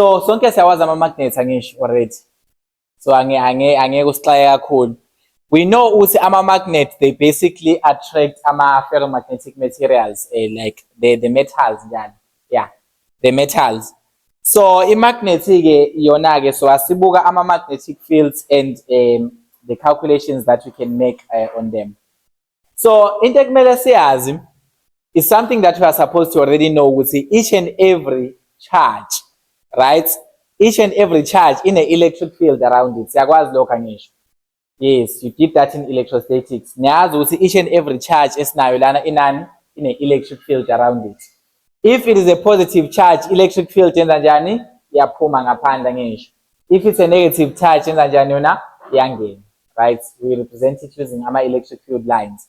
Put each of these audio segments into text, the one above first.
So sonke siyawazi ama-magnets angisho already. So angeke usixaye kakhulu. We know ukuthi ama-magnets, they basically attract ama-ferromagnetic materials, like the metals njani. Yeah, the metals. So i-magnet-ke yona-ke, so asibuka ama-magnetic fields and the calculations that we can make on them. So into ekumele siyazi is something that we are supposed to already know, ukuthi each and every charge, right? Each and every charge in an electric field around it. Siyakwazi lokho angisho. Yes, you did that in electrostatics. Niyazi ukuthi each and every charge esinayo lana inani in an electric field around it. If it is a positive charge, electric field yenza njani? Iyaphuma ngaphandle ngisho. If it's a negative charge yenza njani yona? Iyangena, right? We represent it using ama-electric field lines.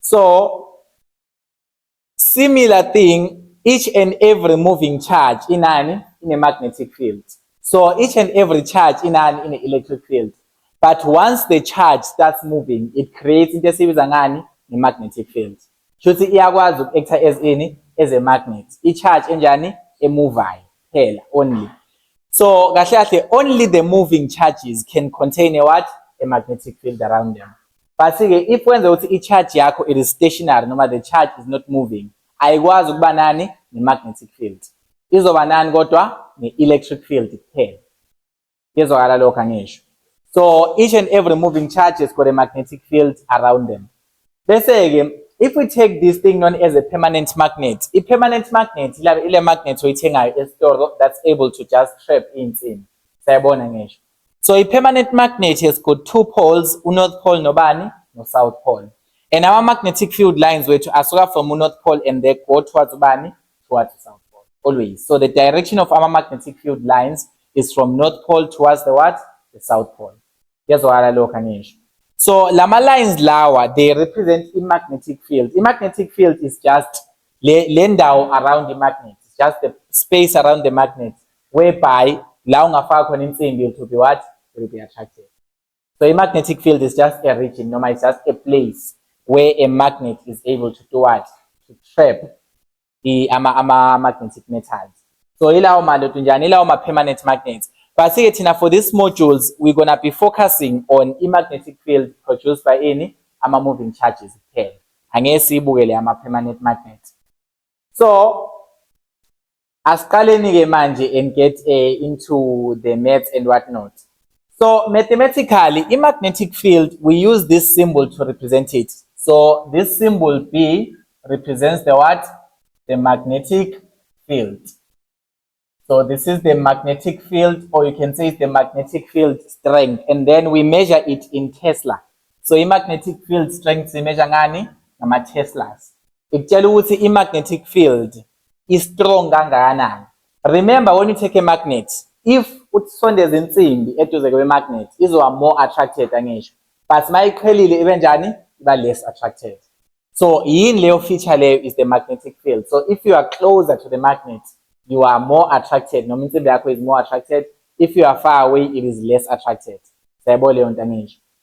So, similar thing, each and every moving charge in a magnetic field. So each and every charge in an electric field. But once the charge starts moving, it creates a magnetic field. Shuthi iyakwazi uku-acta as a magnet. I-charge enjani? Emuvayo phela only. So kahle only the moving charges can contain a what? A magnetic field around them. But if when the charge yakho it is stationary, no matter the charge is not moving, ayikwazi ukuba nani ne-magnetic field. Izoba nani kodwa ne-electric field kuphela. Kezwakala lokho angisho. So each and every moving charge has got a magnetic field around them. Bese-ke, if we take this thing known as a permanent magnet, a permanent magnet ile magnet oyithengayo esitolo that's able to just trap insimbi. Sayabona ngisho. So a permanent magnet has got two poles, north pole nobani, no south pole. And our magnetic field lines were to asuka from north pole and they go towards bani, towards the south pole. Always. So the direction of our magnetic field lines is from north pole towards the what? The south pole. So lama lines lawa, they represent the magnetic field. The magnetic field is just lendawo around the magnet. It's just the space around the magnet whereby la ungafaka khona insimbi to be what? Will be attracted. So a magnetic field is just a region, no, it's just a place where a magnet is able to do what? To trap the magnetic metals. So ilawo maloto njani, ilawo ma permanent magnets. But for these modules, we're gonna be focusing on a magnetic field produced by any moving charges. Angeke sibukele ama permanent magnets. So asiqaleni-ke manje and get into the maths and whatnot. So mathematically, in magnetic field, we use this symbol to represent it. So this symbol B represents the what? The magnetic field. So this is the magnetic field, or you can say it's the magnetic field strength. And then we measure it in Tesla. So in magnetic field strength, we measure ngani? Nama Teslas. Ikutshela ukuthi i magnetic field is strong kangakanani. Remember, when you take a magnet, if utsondeza insimbi eduze kwe-magnet, izoba more attracted angisho. But mayiqhelile ibe njani? Iba less attracted. So yini leyo feature leyo is the magnetic field. So if you are closer to the magnet, you are more attracted. Noma insimbi yakho is more attracted. If you are far away, it is less attracted.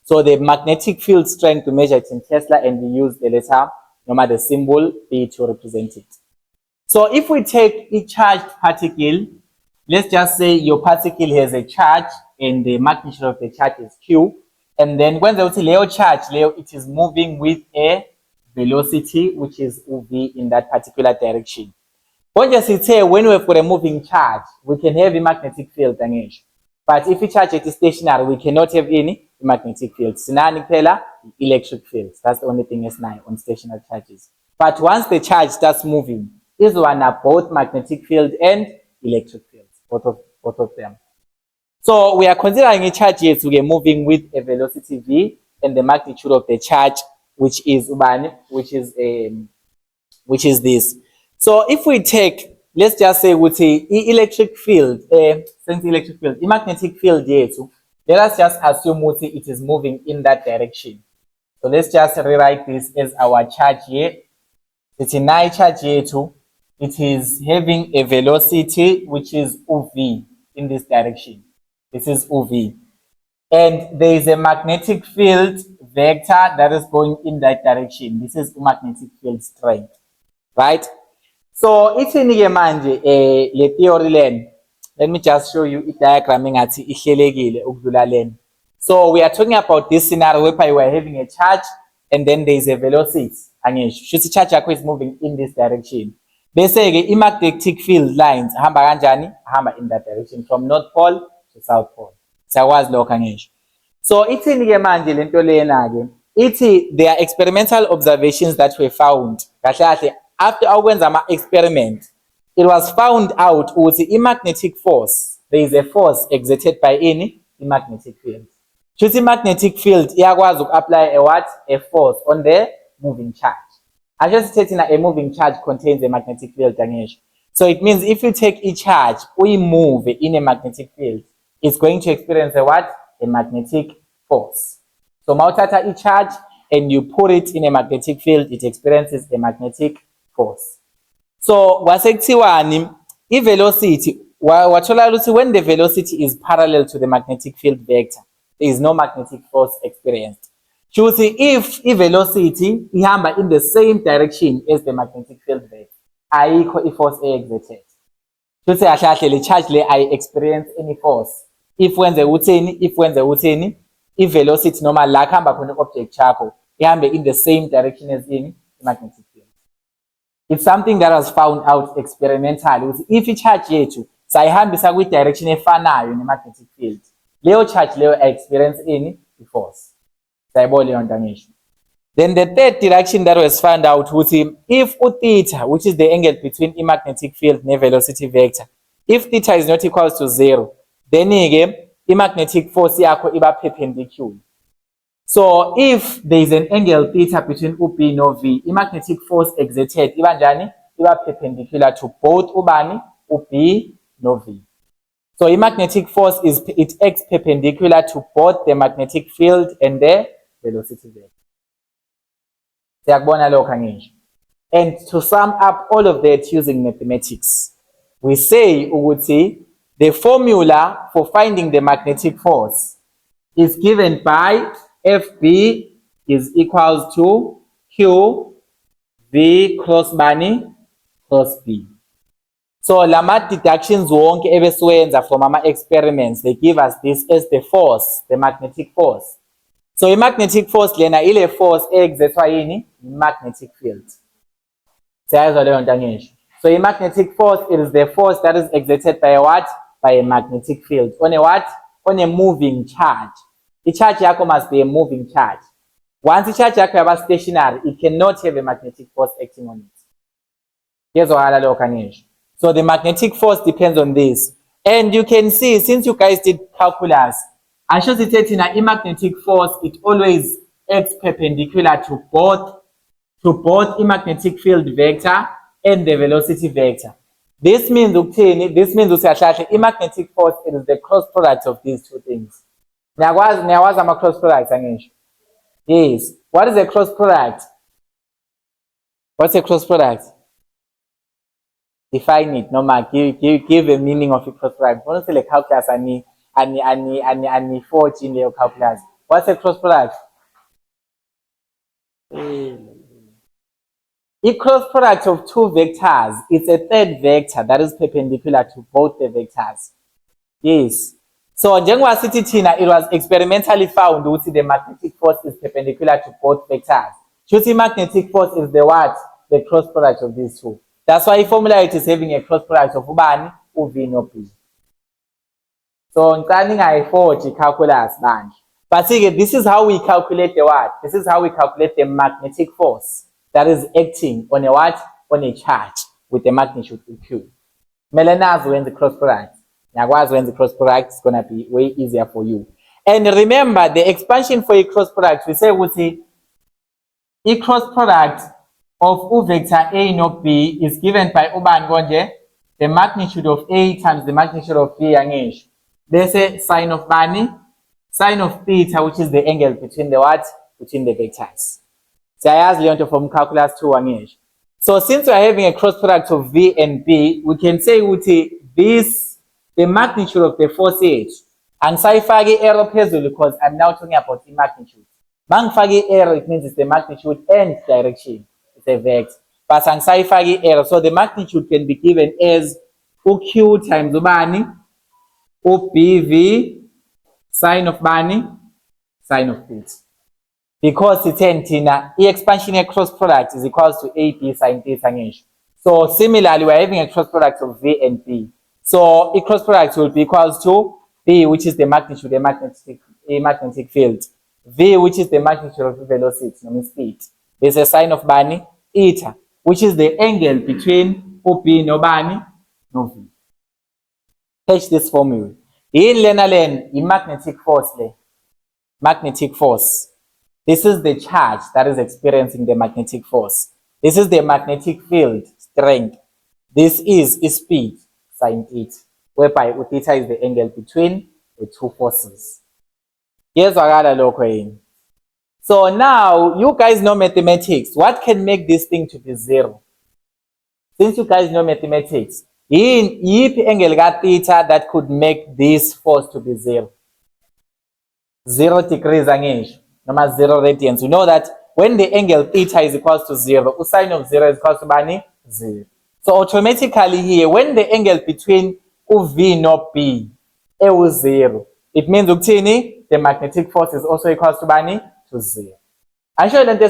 So the magnetic field strength, we measure it in Tesla and we use the letter, noma the symbol B to represent it. So if we take a charged particle, let's just say your particle has a charge and the magnitude of the charge is Q. And then when they say Leo charge, Leo, it is moving with a velocity which is UV in that particular direction. When we've got a moving charge, we can have a magnetic field. But if we charge it is stationary, we cannot have any magnetic field. Electric fields. That's the only thing is now on stationary charges. But once the charge starts moving, this one are both magnetic field and electric fields, both of them. So we are considering a charge here to get moving with a velocity v and the magnitude of the charge, which is this. So if we take, let's just say we say electric field, magnetic field here too. Let us just assume it is moving in that direction. So let's just rewrite this as our charge here. It's a nice charge here too. It is having a velocity which is UV in this direction. This is UV. And there is a magnetic field vector that is going in that direction. This is magnetic field strength. Right? So it's in the manje, le theory land. let me just show you i-diagram engathi ihlelekile ukudlula lena. So we are talking about this scenario whereby we are having a charge and then there is a velocity. Angisho shuthi charge yakho is moving in this direction. Bese ke i-magnetic field lines hamba kanjani? Hamba in that direction from north pole to south pole. Siyakwazi lokho angisho. So ithini ke manje lento lena ke? Ithi there are experimental observations that were found. Kahle kahle after ukwenza ama experiment, it was found out ukuthi i-magnetic force, there is a force exerted by any magnetic field. Shuthi magnetic field iyakwazi uku-apply a what? A force on the moving charge. Asho sithethe a moving charge contains a magnetic field angisho. So it means if you take a charge, we move in a magnetic field, it's going to experience a what? A magnetic force. So mawuthatha a charge and you put it in a magnetic field, it experiences a magnetic force. So kwasekuthiwani i-velocity wathola ukuthi when the velocity is parallel to the magnetic field vector, there is no magnetic force experienced. Shuthi if i-velocity ihamba in the same direction as the magnetic field vector, ayikho i-force exerted. Shuthi kahle kahle le charge le ayi experience any force. If wenze utheni i-velocity noma la kuhamba khona i-object chakho ihambe in the same direction as in magnetic field. It's something that was found out experimentally. If i-charge yethu sayihambisa kwi-direction efanayo ne-magnetic field, leyo charge leyo experience any i-force. Sayibona leyo nto angisho. Then the third direction that was found out ukuthi if theta, which is the angle between i-magnetic field ne-velocity vector, if theta is not equal to 0, then ke i-magnetic force yakho iba perpendicular. So if there is an angle theta between UB no V, i-magnetic force exerted iba njani? Iba perpendicular to both ubani? UB no V. So i-magnetic force it acts perpendicular to both the magnetic field and the velocity vector. Siyakubona lokho angisho. And to sum up all of that using mathematics, we say ukuthi the formula for finding the magnetic force is given by FB is equals to Q V cross bani cross B. So lama deductions wonke ebesiwenza from ama experiments, they give us this as the force, the magnetic force. So a magnetic force lena ile force exertwa yini? Magnetic field. Siyazwa leyo nto angisho. So a magnetic force, it is the force that is exerted by a what? By a magnetic field. On a what? On a moving charge. The charge yakho must be a moving charge. Once the charge yakho yaba stationary, it cannot have a magnetic force acting on it. So the magnetic force depends on this. And you can see, since you guys did calculus, I should say that a magnetic force, it always acts perpendicular to both a magnetic field vector and the velocity vector. This means a magnetic force, it is the cross product of these two things. Now, what's a cross product? Yes. What is a cross product? What's a cross product? Define it. No, give a meaning of a cross product. Don't say like calculus and 14 in calculus. What's a cross product? A cross product of two vectors. It's a third vector that is perpendicular to both the vectors. Yes. So njengoba sithi thina, it was experimentally found ukuthi the magnetic force is perpendicular to both vectors. Shuthi magnetic force is the what? The cross product of these two. That's why formula it is having a cross product of ubani? UV no B. So ngicela ningayiforge calculus manje. But see, this is how we calculate the what? This is how we calculate the magnetic force that is acting on a what? On a charge with the magnitude Q. Melenazi when the cross product. When the cross product is going to be way easier for you. And remember, the expansion for a cross product, we say a cross product of U vector A no B is given by uban konje, the magnitude of A times the magnitude of B angish. They say sine of bani, sine of theta, which is the angle between the what? Between the vectors. So I asked Leon from calculus 2 angish. So since we are having a cross product of V and B, we can say this the magnitude of the force H. And sayifake error phezulu because I'm now talking about the magnitude. Mangifake error, it means it's the magnitude and direction. It's a vector. But sayifake error, so the magnitude can be given as UQ times ubani u-BV sine of bani? Sine of theta. Because expansion cross product is equals to AB sine theta. So similarly, we're having a cross product of V and B. So a cross product will be equals to B, which is the magnitude, a magnetic field. V, which is the magnitude of the velocity, speed. There's a sine of bani, eta, which is the angle between B no bani, no V. Catch this formula. In Lena magnetic force, magnetic force. This is the charge that is experiencing the magnetic force. This is the magnetic field strength. This is speed, sine theta, whereby theta is the angle between the two forces. Here's what. So now you guys know mathematics. What can make this thing to be zero? Since you guys know mathematics, in angle theta that could make this force to be zero. 0 degrees ange. Number 0 radians. You know that when the angle theta is equals to 0, sine of 0 is equals to bani? 0. So automatically here, when the angle between V and B is 0, it means the magnetic force is also equals to bani? To 0. I'm sure when you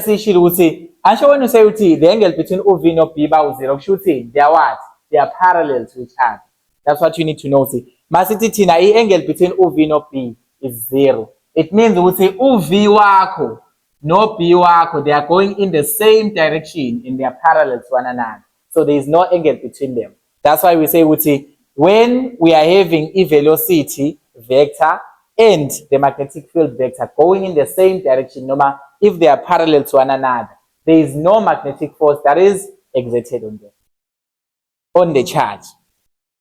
say the angle between V and B is 0, they are what? They are parallel to each other. That's what you need to know. Masiti tina, the angle between V and B is 0. It means we say UV wako, no B wako, they are going in the same direction and they are parallel to one another. So there is no angle between them. That's why we say when we are having a velocity vector and the magnetic field vector going in the same direction, no matter if they are parallel to one another, there is no magnetic force that is exerted on them, on the charge.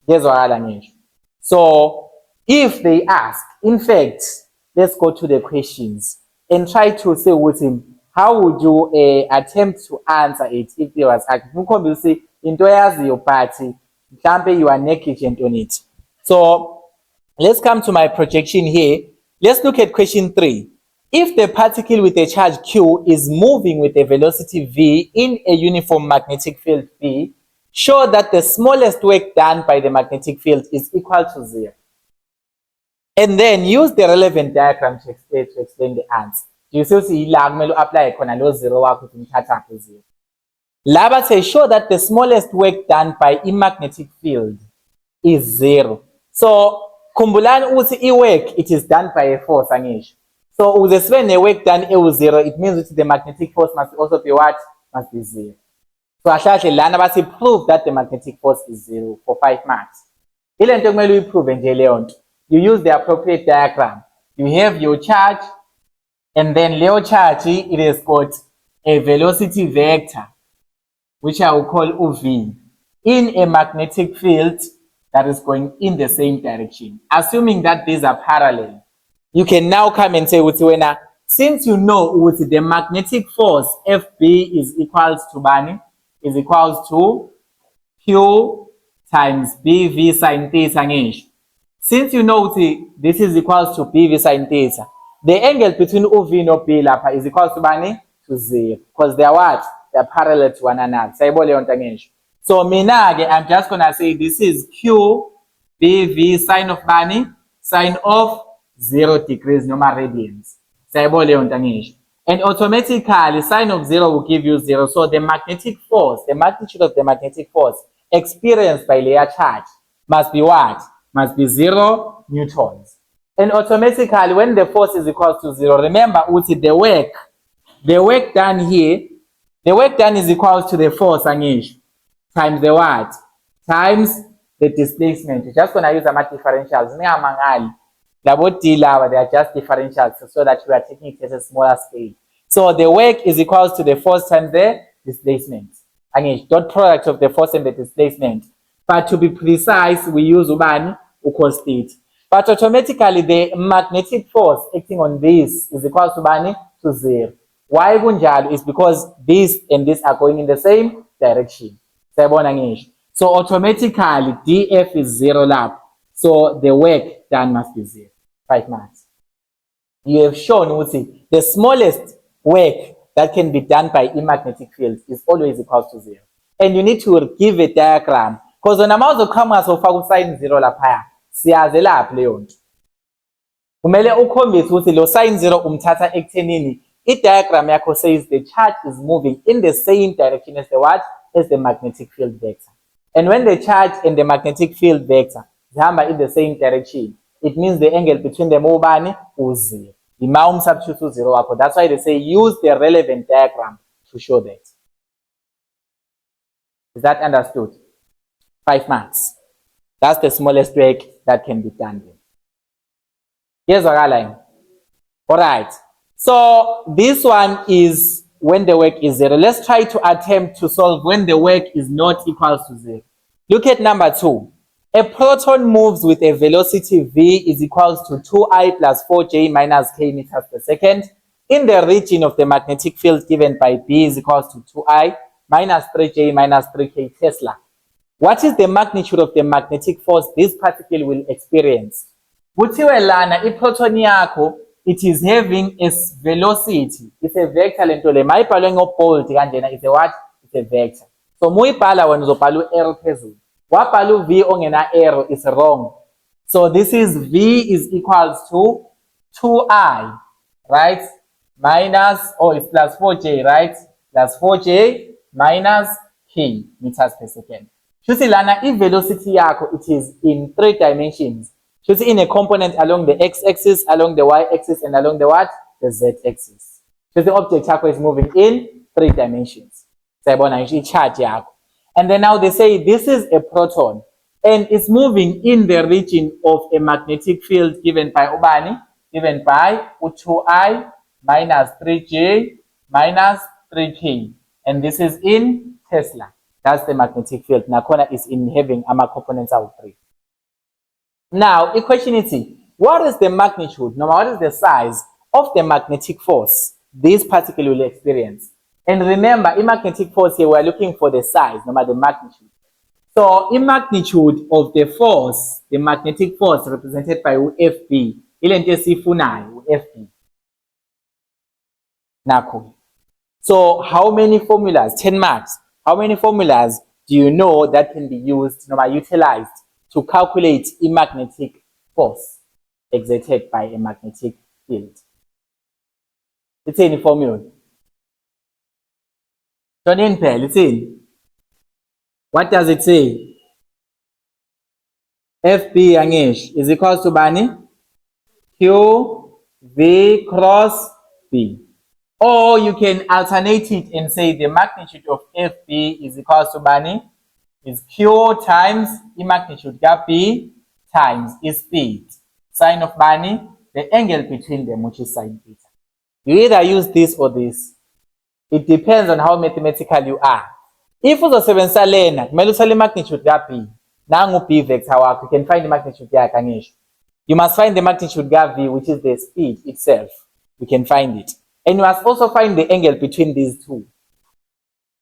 That's what I mean. So if they ask, in fact, let's go to the questions and try to say with him, how would you attempt to answer it if they was asked? You say, into your party, you are negligent on it. So let's come to my projection here. Let's look at question 3. If the particle with a charge Q is moving with a velocity V in a uniform magnetic field B, show that the smallest work done by the magnetic field is equal to 0. And then use the relevant diagram to explain the answer. You see, apply 0. Laba says show that the smallest work done by a magnetic field is 0. So kumbulani uthi work it is done by a force angisho. So when the work done is 0, it means that the magnetic force must also be what? Must be 0. So actually lana basi prove that the magnetic force is 0 for 5 marks. Ile nto kumele uyiprove nje leyo nto. You use the appropriate diagram. You have your charge, and then Leo charge, it has got a velocity vector, which I will call UV, in a magnetic field that is going in the same direction. Assuming that these are parallel, you can now come and say, since you know the magnetic force FB is equals to bani, is equals to Q times BV sine theta. Since you know this is equals to BV sine theta, the angle between UV and B is equals to bani? To 0. Because they are what? They are parallel to one another. So I'm just going to say this is Q BV sine of bani, sine of 0 degrees, no radians. And automatically sine of 0 will give you 0. So the magnetic force, the magnitude of the magnetic force experienced by layer charge must be what? Must be 0 newtons. And automatically when the force is equal to 0, remember the work done here, the work done is equal to the force times the what? Times the displacement. You're just going to use some differentials. They are just differentials so that we are taking it at a smaller scale. So the work is equal to the force times the displacement. Dot product of the force and the displacement. But to be precise, we use ubani equals theta. But automatically the magnetic force acting on this is equal to bani to 0. Why kunjalo is because this and this are going in the same direction. So automatically dF is 0 lap. So the work done must be 0. 5 marks. You have shown the smallest work that can be done by a magnetic field is always equal to 0. And you need to give a diagram. Because when I'm also coming as of sine 0 lapaya. siyazi lapho leyo nto. Kumele ukhombise ukuthi lo sin 0 umthatha ekuthenini i-diagram yakho says the charge is moving in the same direction as the what? As the magnetic field vector. And when the charge and the magnetic field vector zihamba in the same direction, it means the angle between them ubani u-0. Ima umsubstitute u-0 wakho. That's why they say use the relevant diagram to show that. Is that understood? 5 marks. That's the smallest work that can be done. Yes, Alright. So this one is when the work is 0. Let's try to attempt to solve when the work is not equal to 0. Look at number 2. A proton moves with a velocity v is equals to 2I plus 4j minus k meters per second in the region of the magnetic field given by B is equals to 2I minus 3j minus 3k Tesla. What is the magnitude of the magnetic force this particle will experience? Kuthiwe lana iproton yakho, it is having a velocity. It's a vector lento le. Mayibhalwe ngobold kanjena, it's a what? It's a vector. So muyibhala wena uzobhala u-arrow phezulu. Wabhala u-v ongena arrow is wrong. So this is v is equals to 2I, right? Minus, it's plus 4j, right? Plus 4j minus k meters per second. Shusi lana velocity yakho, it is in 3 dimensions. Shusi in a component along the x-axis, along the y-axis, and along the what? The z-axis. Shusi object yakho is moving in 3 dimensions. Sayibona nje charge yakho. And then now they say this is a proton and it's moving in the region of a magnetic field given by ubani, given by 2I minus 3j minus 3k. And this is in Tesla. That's the magnetic field. Nakona is in having ama components out 3. Now, the question is, what is the magnitude, no, what is the size of the magnetic force this particle will experience? And remember, in magnetic force here, we're looking for the size, no matter the magnitude. So, in magnitude of the force, the magnetic force represented by FB, FB. Nako. So, how many formulas? 10 marks. How many formulas do you know that can be used, no, utilized to calculate a magnetic force exerted by a magnetic field? It's any formula. Turn in pair, listen. What does it say? FB Angesh is equal to Bani Q V cross B. Or you can alternate it and say the magnitude of FB is equal to Bani is Q times the magnitude gap B times its speed. Sine of Bani, the angle between them, which is sine theta. You either use this or this. It depends on how mathematical you are. If uzosebenzisa lena, kumele uthole magnitude ka B. Nangu B vector wakho, you can find the magnitude yakhe ngisho. You must find the magnitude ka V, which is the speed itself. You can find it. And you must also find the angle between these two.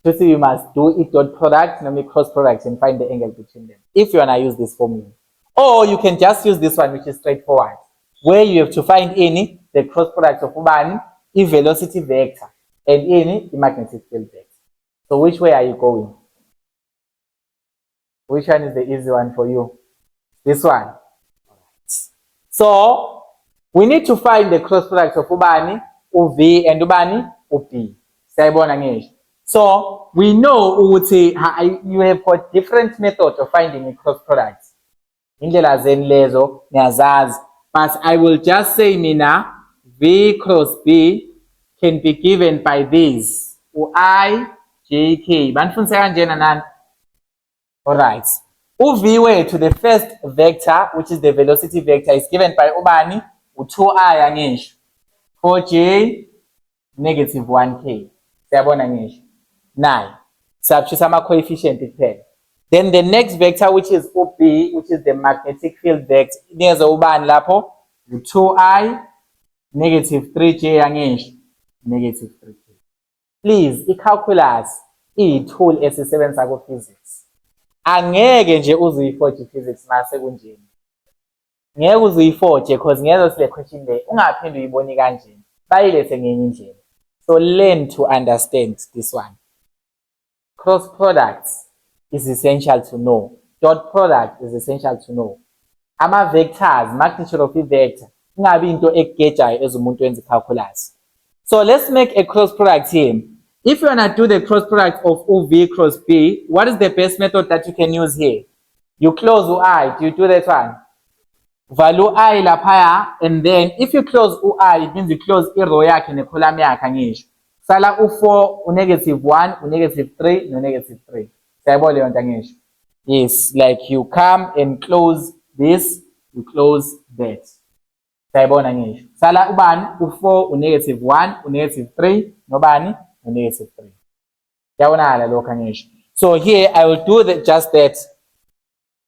So you must do it dot product, make cross product and find the angle between them. If you want to use this formula. Or you can just use this one, which is straightforward. Where you have to find any, the cross product of one, a velocity vector. And in the magnetic field vector. So which way are you going? Which one is the easy one for you? This one. So we need to find the cross product of ubani, uv, and ubani, up. So we know you have got different methods of finding a cross product. But I will just say mina v cross b can be given by this I, J, K. Alright. UV to the first vector, which is the velocity vector, is given by ubani, 2I angisho. 4J, negative 1K. 9. Substitute some coefficient depend. Then the next vector, which is OB, which is the magnetic field vector, there's a ubani lapo, 2I, negative 3J angisho. Negative 3K. Please, i-calculus iyi-tool esisebenza ku-physics. Angeke nje uzuyifoje i-physics mase kunjeni. Ngeke uzuyifoje because ngeke sile question le ungaphinde uyibone kanjeni. Bayilethe ngenye indlela. So learn to understand this one. Cross products is essential to know. Dot product is essential to know. ama-vectors, magnitude of i-vector, ingabi into ekugejayo as umuntu wenza i-calculus. So let's make a cross product here. If you want to do the cross product of UV cross B, what is the best method that you can use here? You close UI. Do you do that one? Value I laphaya, and then if you close UI, it means you close i-row yakhe ne-column yakhe ngisho. Sala u4, u-1, u-3, no-3. Sayabona leyo nto ngisho? Yes, like you come and close this, you close that. Sayabona ngisho. Sala ubani? U4, u-1, u-3, nobani? U-3. Yabonakala lokho ngisho. So here I will do just that.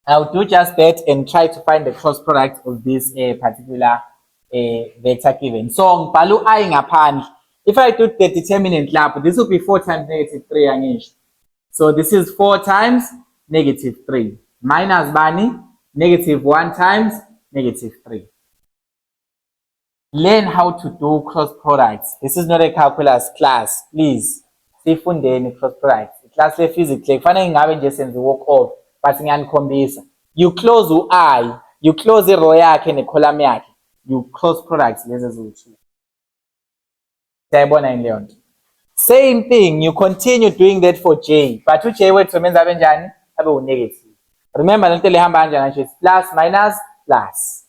I'll do just that and try to find the cross product of this particular vector given. So ngibhala I ngaphandle. If I do the determinant lapho, this will be 4 times -3 angisho. So this is 4 times -3 minus bani -1 times -3. Learn how to do cross products. This is not a calculus class. Please, sifundeni cross products. Class le physics kufanele ngabe nje senze walk off. But ngiyanikhombisa. You close u-I, you close i-row yakhe ne-column yakhe, you cross products lezi eziwu-2. Sayibona yini leyo nto? Same thing, you continue doing that for J, but u-J wethu menza abe njani? Abe u-negative. Remember lento le ihamba kanjani nje? Plus minus plus.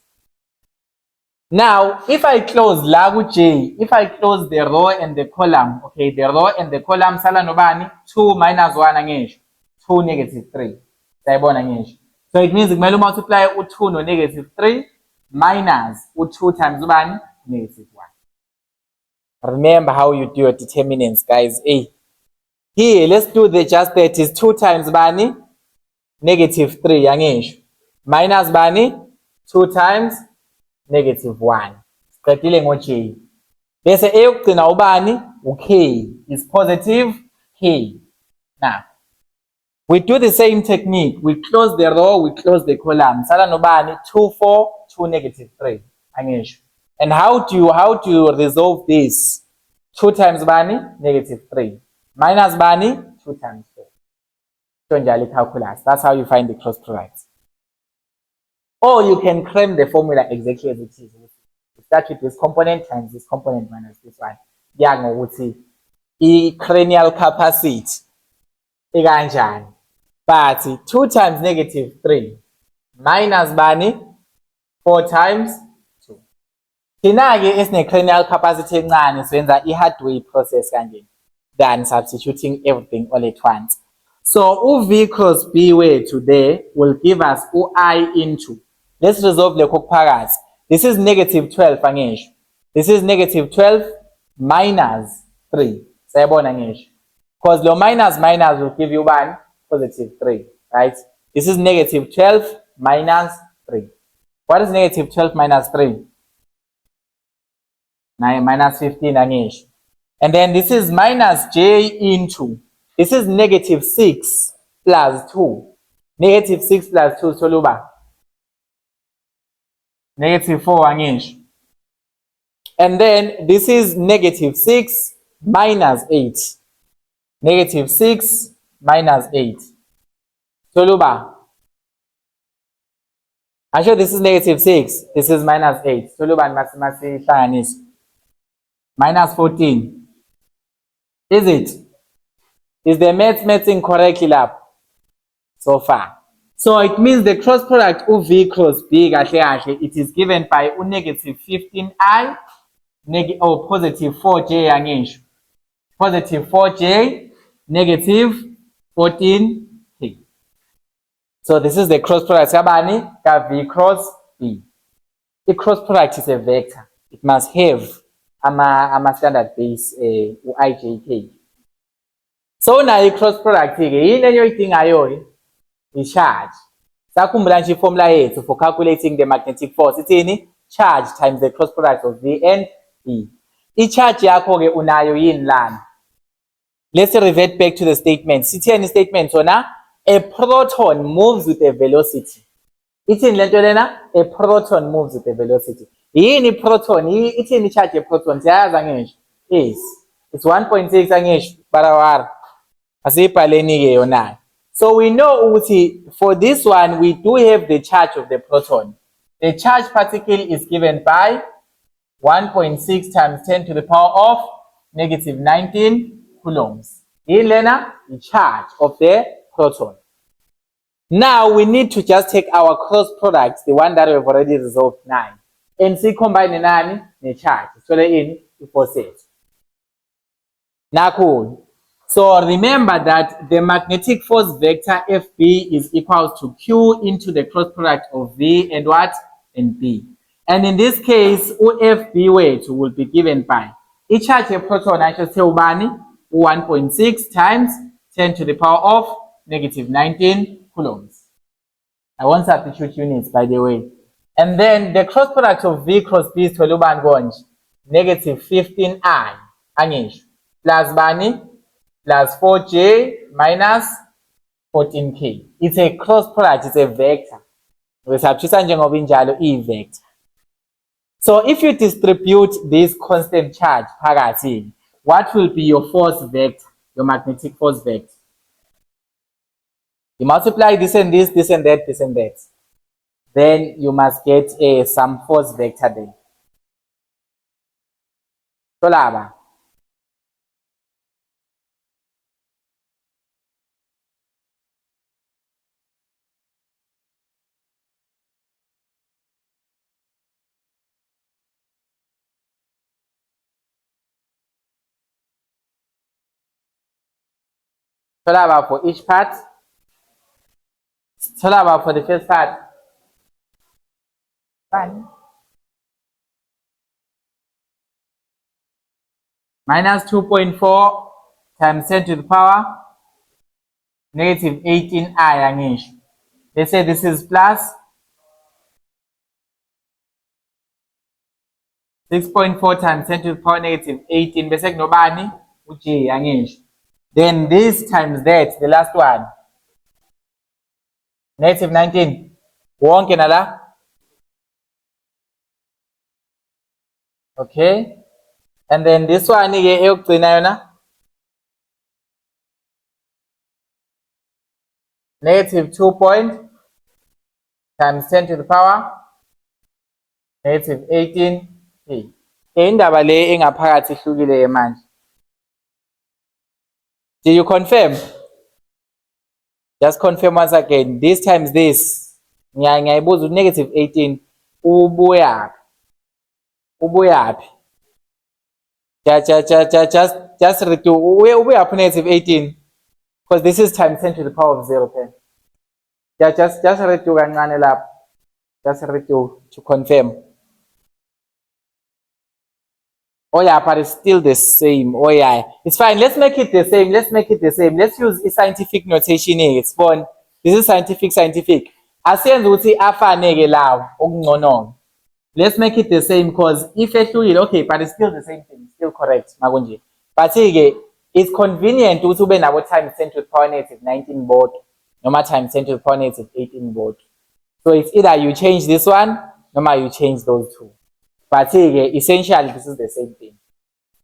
Now, if I close la ku-J, if I close the row and the column, okay, the row and the column sala nobani? 2 minus 1 angisho. 2 -3. Sayibona ngisho. So it means kumele multiply u2 no -3 minus u2 times ubani? -1. Remember how you do your determinants, guys. Hey. Here, let's do the just that is 2 times bani? -3 yangisho. Minus bani? 2 times -1. Siqedile ngo-J. Bese eyokugcina ubani? U-K is positive K. Now, we do the same technique. We close the row, we close the column. Sala nobani 2, 4, 2, -3. Angisho. And how do you resolve this? 2 times bani -3 minus bani 2 times 4. So njalo calculus. That's how you find the cross products. Or you can cram the formula exactly as it is. You start with this component times this component minus this one. Yeah, ngokuthi i-cranial capacity ikanjani. But 2 times -3 minus bani 4 times 2. Thina-ke esine-cranial capacity encane senza i-hardware process kanje than substituting everything all at once. So u-V cross B wethu there will give us u-I into. Let's resolve lokho kuphakathi. This is -12 angisho. This is -12 minus 3. Sayabona ngisho. Because lo minus will give you one +3, right? This is -12 minus 3. What is -12 minus 3? Minus 15 angisho. And then this is minus J into. This is -6 plus 2. -6 plus 2 soluba. -4 angisho. And then this is -6 minus 8. -6 minus 8. Soluba. I'm sure this is -6. This is minus 8. Soluba masi minus 14. Is it? Is the maths incorrectly lab so far? So it means the cross product UV cross B kahle it is given by -15I or +4J angisho. +4J, -14K. So this is the cross product kabani ka V cross B. The cross product is a vector. It must have ama standard base uIJK. So na i-cross product ke yini enyoyidingayo i-charge. Sakhumbula nje i-formula yethu for calculating the magnetic force ithini? Charge times the cross product of V and B. I-charge yakho ke unayo yini lana? Let's revert back to the statement. Sithini statement sona? A proton moves with a velocity. Ithini lento lena? A proton moves with a velocity. Yini proton? Ithini charge proton? Siyazi angisho? Yes. It's 1.6 angisho. Barawara. Asibhaleni ke yona. So we know ukuthi for this one we do have the charge of the proton. The charged particle is given by 1.6 times 10 to the power of negative 19 coulombs. In Lena, the charge of the proton. Now we need to just take our cross product, the one that we've already resolved 9, and see combine the charge. So in the force. Now cool. So remember that the magnetic force vector FB is equal to Q into the cross product of V and what? And B. And in this case, FB weight will be given by each charge a proton, I should say 1.6 times 10 to the power of negative 19 coulombs. I won't substitute units, by the way. And then the cross product of V cross B is negative 15I plus bani plus 4J minus 14K. It's a cross product, it's a vector. We substitute e vector. So if you distribute this constant charge, what will be your force vector, your magnetic force vector? You multiply this and this, this and that, this and that. Then you must get some force vector there. So laba. So laba for each part. So laba for the first part. Fine. Minus 2.4 times 10 to the power negative 18I. Let's say this is plus 6.4 times 10 to the power negative 18. Bese nobani uj. Then this times that, the last one. Negative 19. Wonke nala. Okay. And then this one negative 2 point times 10 to the power negative 18. Indaba le engaphakathi ihlukile manje. Do you confirm? Just confirm once again. This times this. Ngiyayibuza negative 18. Ubuyaphi? Just redo. Ubuyaphi negative 18? Because this is times 10 to the power of 0. Okay? Just redo kancane lapho. Just redo to confirm. Oh yeah, but it's still the same. Oh yeah, it's fine. Let's make it the same. Let's use a scientific notation here. It's fun. This is scientific. Asiyenza ukuthi afaneke lawo okungcono. Let's make it the same because if ehlukile, okay, but it's still the same thing. Still correct, makunje. But it's convenient ukuthi ube nabo times 10 to the power negative 19 board, noma times 10 to the power negative 18 board. So it's either you change this one, noma you change those two. But essentially, this is the same thing.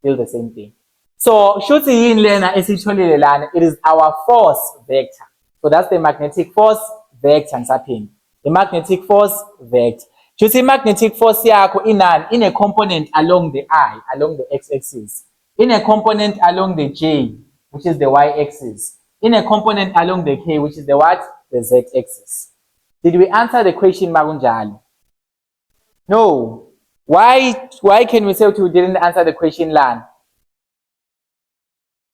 Still the same thing. So, shuthi in lena esitholile lana, it is our force vector. So that's the magnetic force vector ngisaphinde. The magnetic force vector. Shuthi magnetic force yakho inani, in a component along the I, along the x-axis. In a component along the J, which is the y-axis. In a component along the K, which is the what? The z-axis. Did we answer the question makunjalo? No. Why can we say we didn't answer the question, Lan?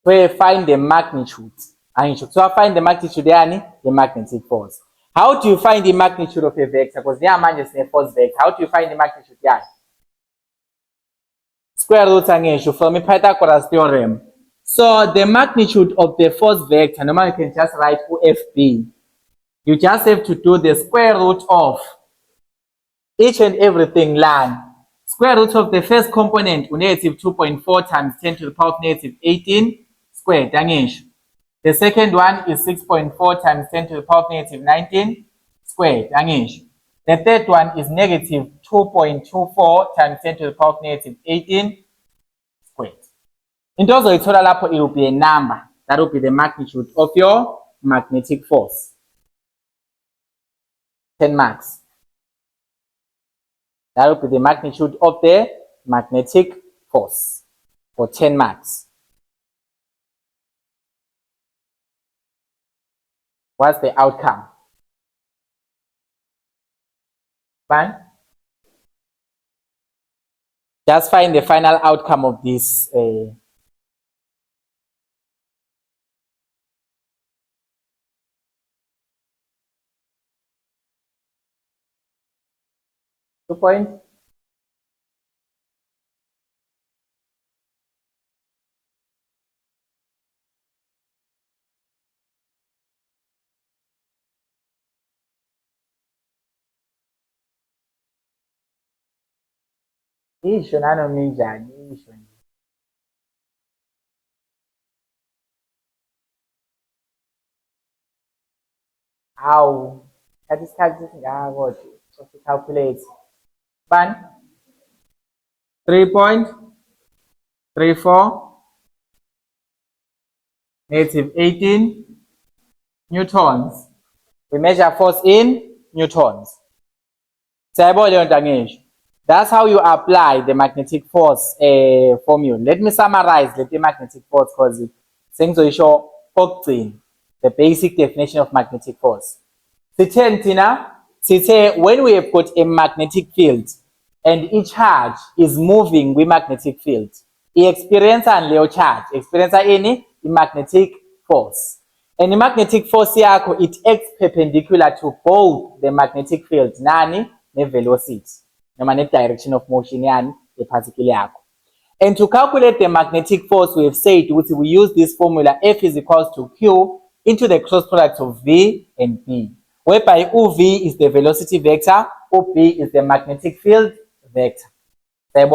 We find the magnitude. So I find the magnitude the magnetic force. How do you find the magnitude of a vector? Because there are just a force vector. How do you find the magnitude? Yeah. Square root from a Pythagoras theorem. So the magnitude of the force vector, normally you can just write OFB. You just have to do the square root of each and everything, Lan. Square root of the first component, negative 2.4 times 10 to the power of negative 18 squared. The second one is 6.4 times 10 to the power of negative 19 squared. The third one is negative 2.24 times 10 to the power of negative 18 squared. In terms of total lapho, it will be a number. That will be the magnitude of your magnetic force. 10 marks. That will be the magnitude of the magnetic force for 10 marks. What's the outcome? Fine. Just find the final outcome of this. 2 point. Isho nanomi njani isho nje. Awu, thatha isikhathi esingaka kodwa calculate. Fine. 3.34 negative 18 newtons. We measure force in newtons. That's how you apply the magnetic force formula. Let me summarize the magnetic force because it's show the basic definition of magnetic force. When we have got a magnetic field and each charge is moving with magnetic field, it experiences a charge, experiences any magnetic force. And the magnetic force it acts perpendicular to both the magnetic field nani ne velocity, noma ne direction of motion yani the particle yakho. And to calculate the magnetic force, we have said we use this formula F is equals to Q into the cross product of V and B, whereby UV is the velocity vector, UB is the magnetic field vector. If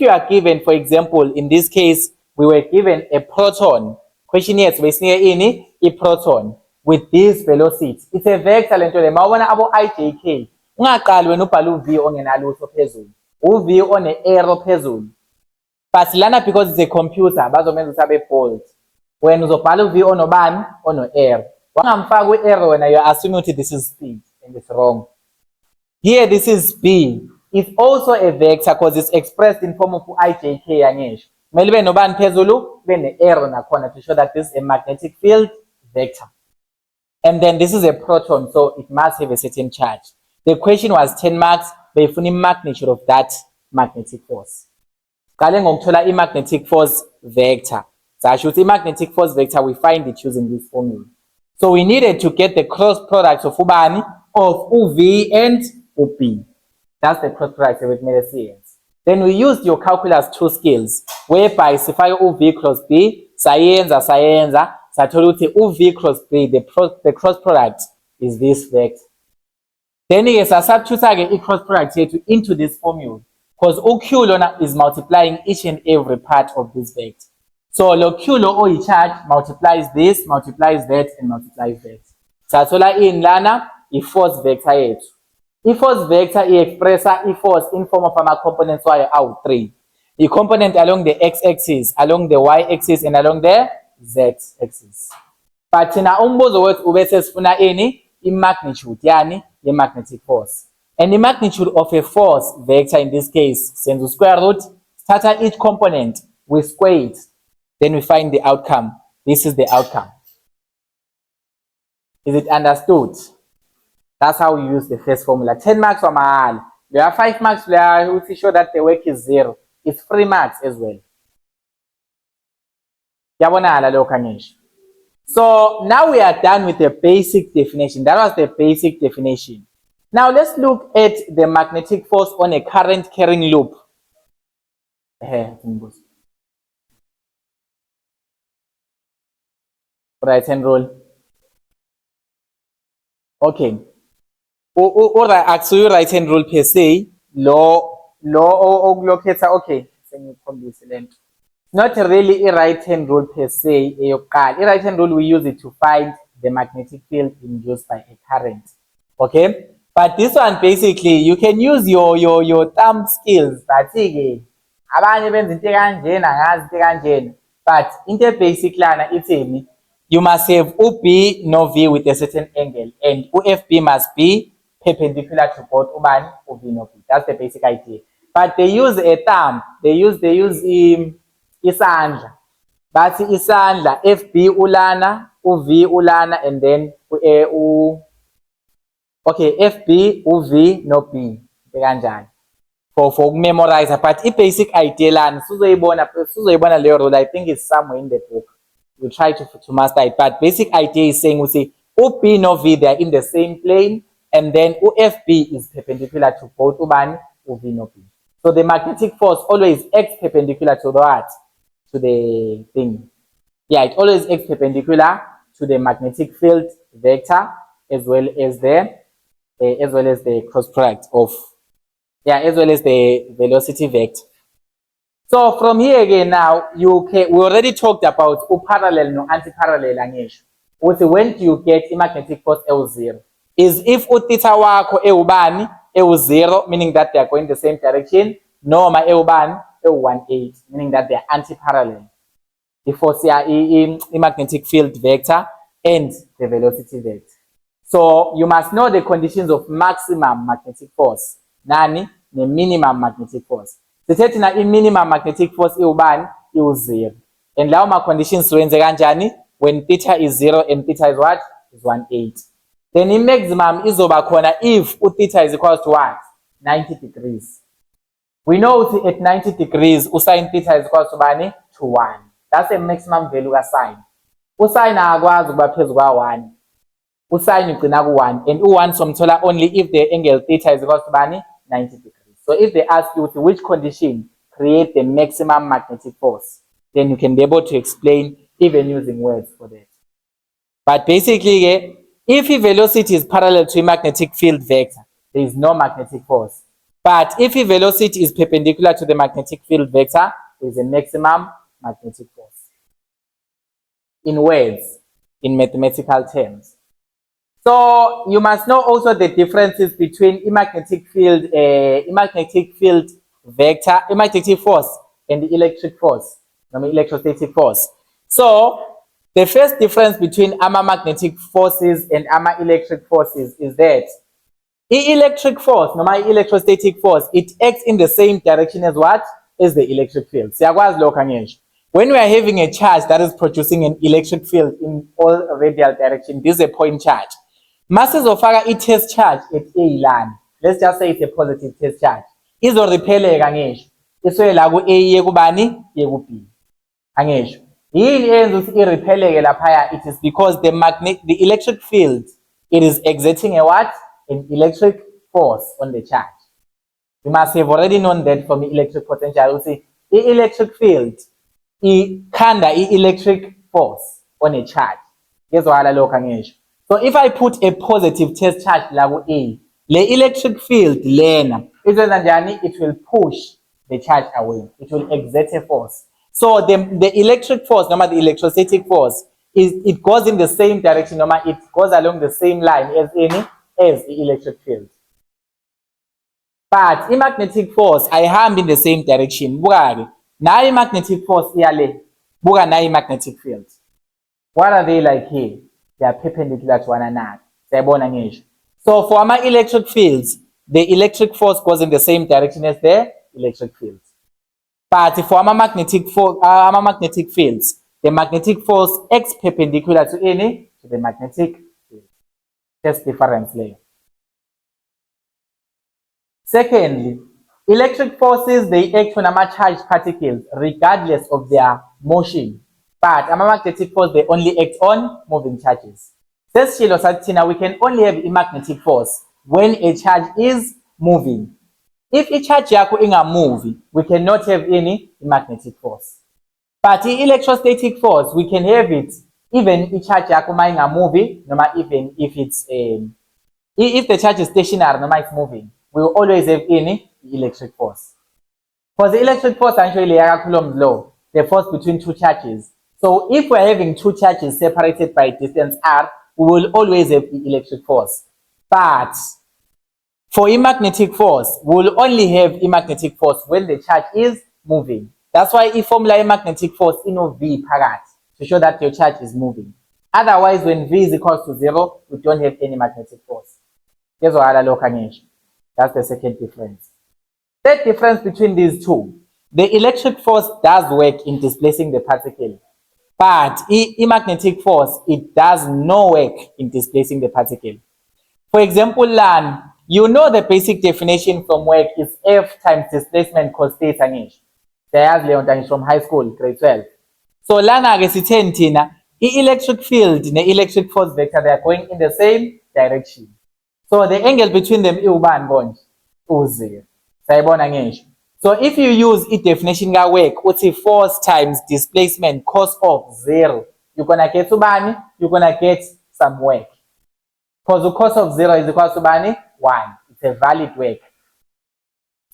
you are given, for example, in this case, we were given a proton. Question is, a proton with this velocity. It's a vector lento le mawona abo IJK. Ungaqali wena ubhala uV ongenalutho phezulu. UV on a arrow phezulu. But lana because it's a computer, bazomenza usabe bold. When uzobhala uV onobani ono arrow. Wangamfaka u-arrow wena you assume ukuthi this is speed and it's wrong. Here this is B. It's also a vector because it's expressed in form of IJK yangesho. Kumele ube nobani phezulu, ube ne-arrow nakhona to show that this is a magnetic field vector. And then this is a proton, so it must have a certain charge. The question was 10 marks, befuna i-magnitude of that magnetic force. Qale ngokuthola i-magnetic force vector. Sasho ukuthi i-magnetic force vector, we find it using this formula. So we needed to get the cross product of ubani, of UV and UB. That's the cross product with science. Then we used your calculus 2 skills, whereby sifake UV cross B, sayenza, sathola ukuthi UV cross B, the cross product is this vector. Then substitute the cross product here into this formula, because OQ lona is multiplying each and every part of this vector. So lo Q lo o charge multiplies this, multiplies that, and multiplies that. Sathola in lana i-force vector yethu. I-force vector i-expressa i-force in form of ama components wayo awu-3. The component along the x-axis, along the y-axis, and along the z-axis. But thina umbuzo wethu ubese sifuna ini i-magnitude yani ye-magnetic force. And the magnitude of a force vector in this case, senza square root, start each component, we square it, then we find the outcome. This is the outcome. Is it understood? That's how we use the first formula. 10 marks for mahal. You have 5 marks to show that the work is 0. It's 3 marks as well. So now we are done with the basic definition. That was the basic definition. Now let's look at the magnetic force on a current carrying loop. Right hand rule. Okay. Or actually right hand rule per se, law locate. Okay. Not really a right hand rule per se. A right hand rule we use it to find the magnetic field induced by a current. Okay. But this one basically you can use your thumb skills. But in the basic line, it's you must have UB no V with a certain angle, and UFB must be perpendicular to both ubani uv no p. That's the basic idea. But they use a thumb. They use isandla. Bathi isandla fb ulana uv ulana and then okay fb uv no p kanjani for memorize. But basic idea lana sizoyibona leyo rule. I think it's somewhere in the book. We'll try to master it. But basic idea is saying we say u-b no v, they are in the same plane, and then u-fb is perpendicular to both ubani uv no p. So the magnetic force always acts perpendicular to the what? To the thing. Yeah, it always acts perpendicular to the magnetic field vector as well as the cross product of, yeah, as well as the velocity vector. So from here again now, we already talked about parallel no anti-parallel angisho. When do you get magnetic force L0? Is if theta wakho ewubani ewu0, meaning that they are going the same direction, noma ewubani ewu180, meaning that they are anti-parallel. The force in magnetic field vector and the velocity vector. So you must know the conditions of maximum magnetic force. Nani? The minimum magnetic force. Sithethe na minimum magnetic force iubani iu0. And lawo ma conditions wenze kanjani when theta is 0 and theta is what? Is 180. Then in maximum izoba khona if theta is equal to what? 90 degrees. We know at 90 degrees sin theta is equal to bani? To 1. That's a maximum value of sine. Usine akwazi ukuba phezulu kwa1. Usine ugcina ku1 and u1 somthola only if the angle theta is equal to bani? 90 degrees. So if they ask you to which condition create the maximum magnetic force, then you can be able to explain even using words for that. But basically, if the velocity is parallel to a magnetic field vector, there is no magnetic force. But if the velocity is perpendicular to the magnetic field vector, there is a maximum magnetic force. In words, in mathematical terms. So you must know also the differences between magnetic field vector, magnetic force, and the electric force, electrostatic force. So the first difference between magnetic forces and electric forces is that the electric force, electrostatic force, it acts in the same direction as what? As the electric field. When we are having a charge that is producing an electric field in all radial direction, this is a point charge. Masses of a test charge at A line. Let's just say it's a positive test charge. Izo repele kangesho. Iso la ku A yekubani yekuB. Angesho. Yini enza ukuthi irepeleke lapha? It is because the electric field, it is exerting a what? An electric force on the charge. You must have already known that from the electric potential. You see, the electric field ikhanda electric force on a charge. Ngezwakala lokho angisho. So if I put a positive test charge la ku A, the electric field lena it will push the charge away. It will exert a force. So the electric force, the electrostatic force, it goes in the same direction, it goes along the same line as the electric field. But the magnetic force, I am in the same direction. Now the magnetic force here, now the magnetic field. What are they like here? They are perpendicular to one another. So for my electric fields, the electric force goes in the same direction as the electric field. But for my magnetic fields, the magnetic force acts perpendicular to the magnetic field. That's the difference there. Secondly, electric forces, they act on charged particles regardless of their motion. But magnetic force, they only act on moving charges. Says Shilo Satina, we can only have a magnetic force when a charge is moving. If a charge yako inga movie, we cannot have any magnetic force. But the electrostatic force, we can have it even if charge yako inga movie, no matter even if it's if the charge is stationary, no matter it's moving, we will always have any electric force. For the electric force, actually, Coulomb's law, the force between two charges. So if we're having two charges separated by distance r, we will always have the electric force. But for a magnetic force, we will only have a magnetic force when the charge is moving. That's why if formula a magnetic force in V parat to show that your charge is moving. Otherwise, when V is equal to 0, we don't have any magnetic force. Kezwakala lokho angisho. That's the second difference. Third difference between these two. The electric force does work in displacing the particle, but magnetic force, it does no work in displacing the particle. For example, LAN, you know the basic definition from work is F times displacement cos theta ngisho. Siyayazi leyo nto from high school, grade 12. So lana-ke sitheni thina, electric field ne-electric force vector, they are going in the same direction. So the angle between them iwubani konje? U0. Sayibona ngisho. So if you use i-definition ka-work, uthi force times displacement cos of 0, you're gonna get ubani? You're gonna get some work. Because the cos of 0 is equal to ubani? 1. It's a valid work.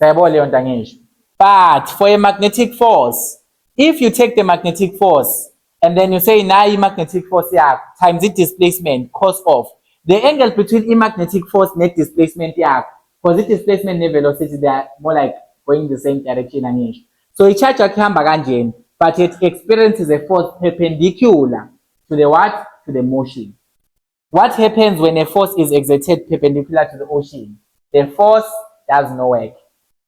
Sayibona leyo nto ngisho. But for a magnetic force, if you take the magnetic force and then you say now magnetic force yakho times the displacement cos of, the angle between the magnetic force and displacement yakho, because the displacement and velocity, they are more like going the same direction. So a charge yakihamba kanjeni, but it experiences a force perpendicular to the what? To the motion. What happens when a force is exerted perpendicular to the ocean? The force does no work.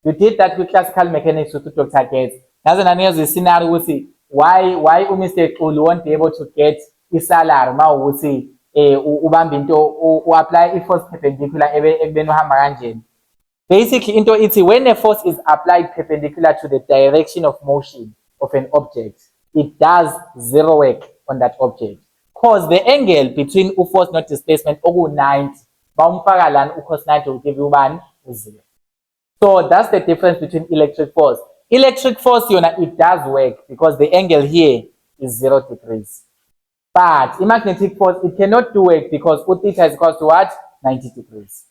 You did that with classical mechanics with Dr. Gates. That's another scenario we see why Mr. Xulu won't be able to get his salary. Now we see u apply a force perpendicular basically into it, when a force is applied perpendicular to the direction of motion of an object, it does zero work on that object. Cause the angle between force not displacement 90, cos 90 will give you 1 0. So that's the difference between electric force. Electric force, it does work because the angle here is 0 degrees. But magnetic force, it cannot do work because theta is equal to what? 90 degrees.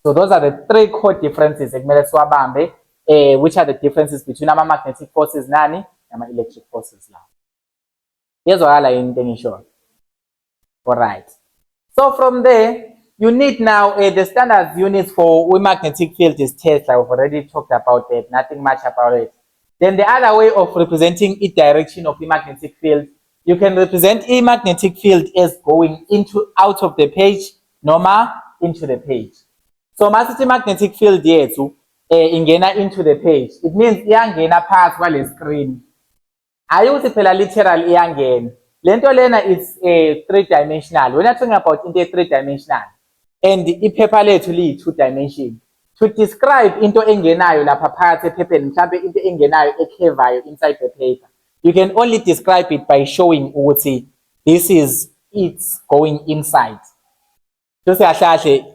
So those are the three core differences, which are the differences between our magnetic forces and our electric forces now. Here's what I am sure. Alright. So from there, you need now the standard units for magnetic field is Tesla. We've already talked about it, nothing much about it. Then the other way of representing the direction of the magnetic field, you can represent a magnetic field as going out of the page, normal into the page. So masithi magnetic field yethu ingena into the page. It means iyangena phakathi kwale screen. Ayuthi phela literal iyangena. Lento lena is three-dimensional. We're not talking about into three-dimensional. And iphepha lethu liyi two-dimension. To describe into engenayo lapha phakathi ephepheni, mhlambe into engenayo ekhevayo inside the paper, you can only describe it by showing ukuthi this is it's going inside. Just kahle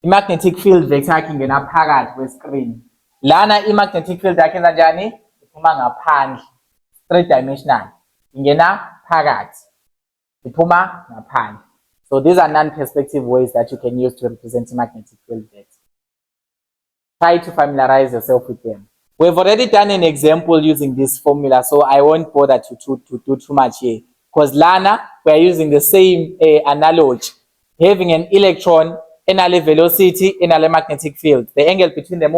magnetic field vector yakhe ingena phakathi kwe-screen. Lana magnetic field yakhe kanjani? Iphuma ngaphandle, three-dimensional. Ingena phakathi, iphuma ngaphandle. So these are non-perspective ways that you can use to represent magnetic field vector. Try to familiarize yourself with them. We've already done an example using this formula, so I won't bother to do too much here. Because Lana, we are using the same analogy. Having an electron, another velocity, another magnetic field. The angle between them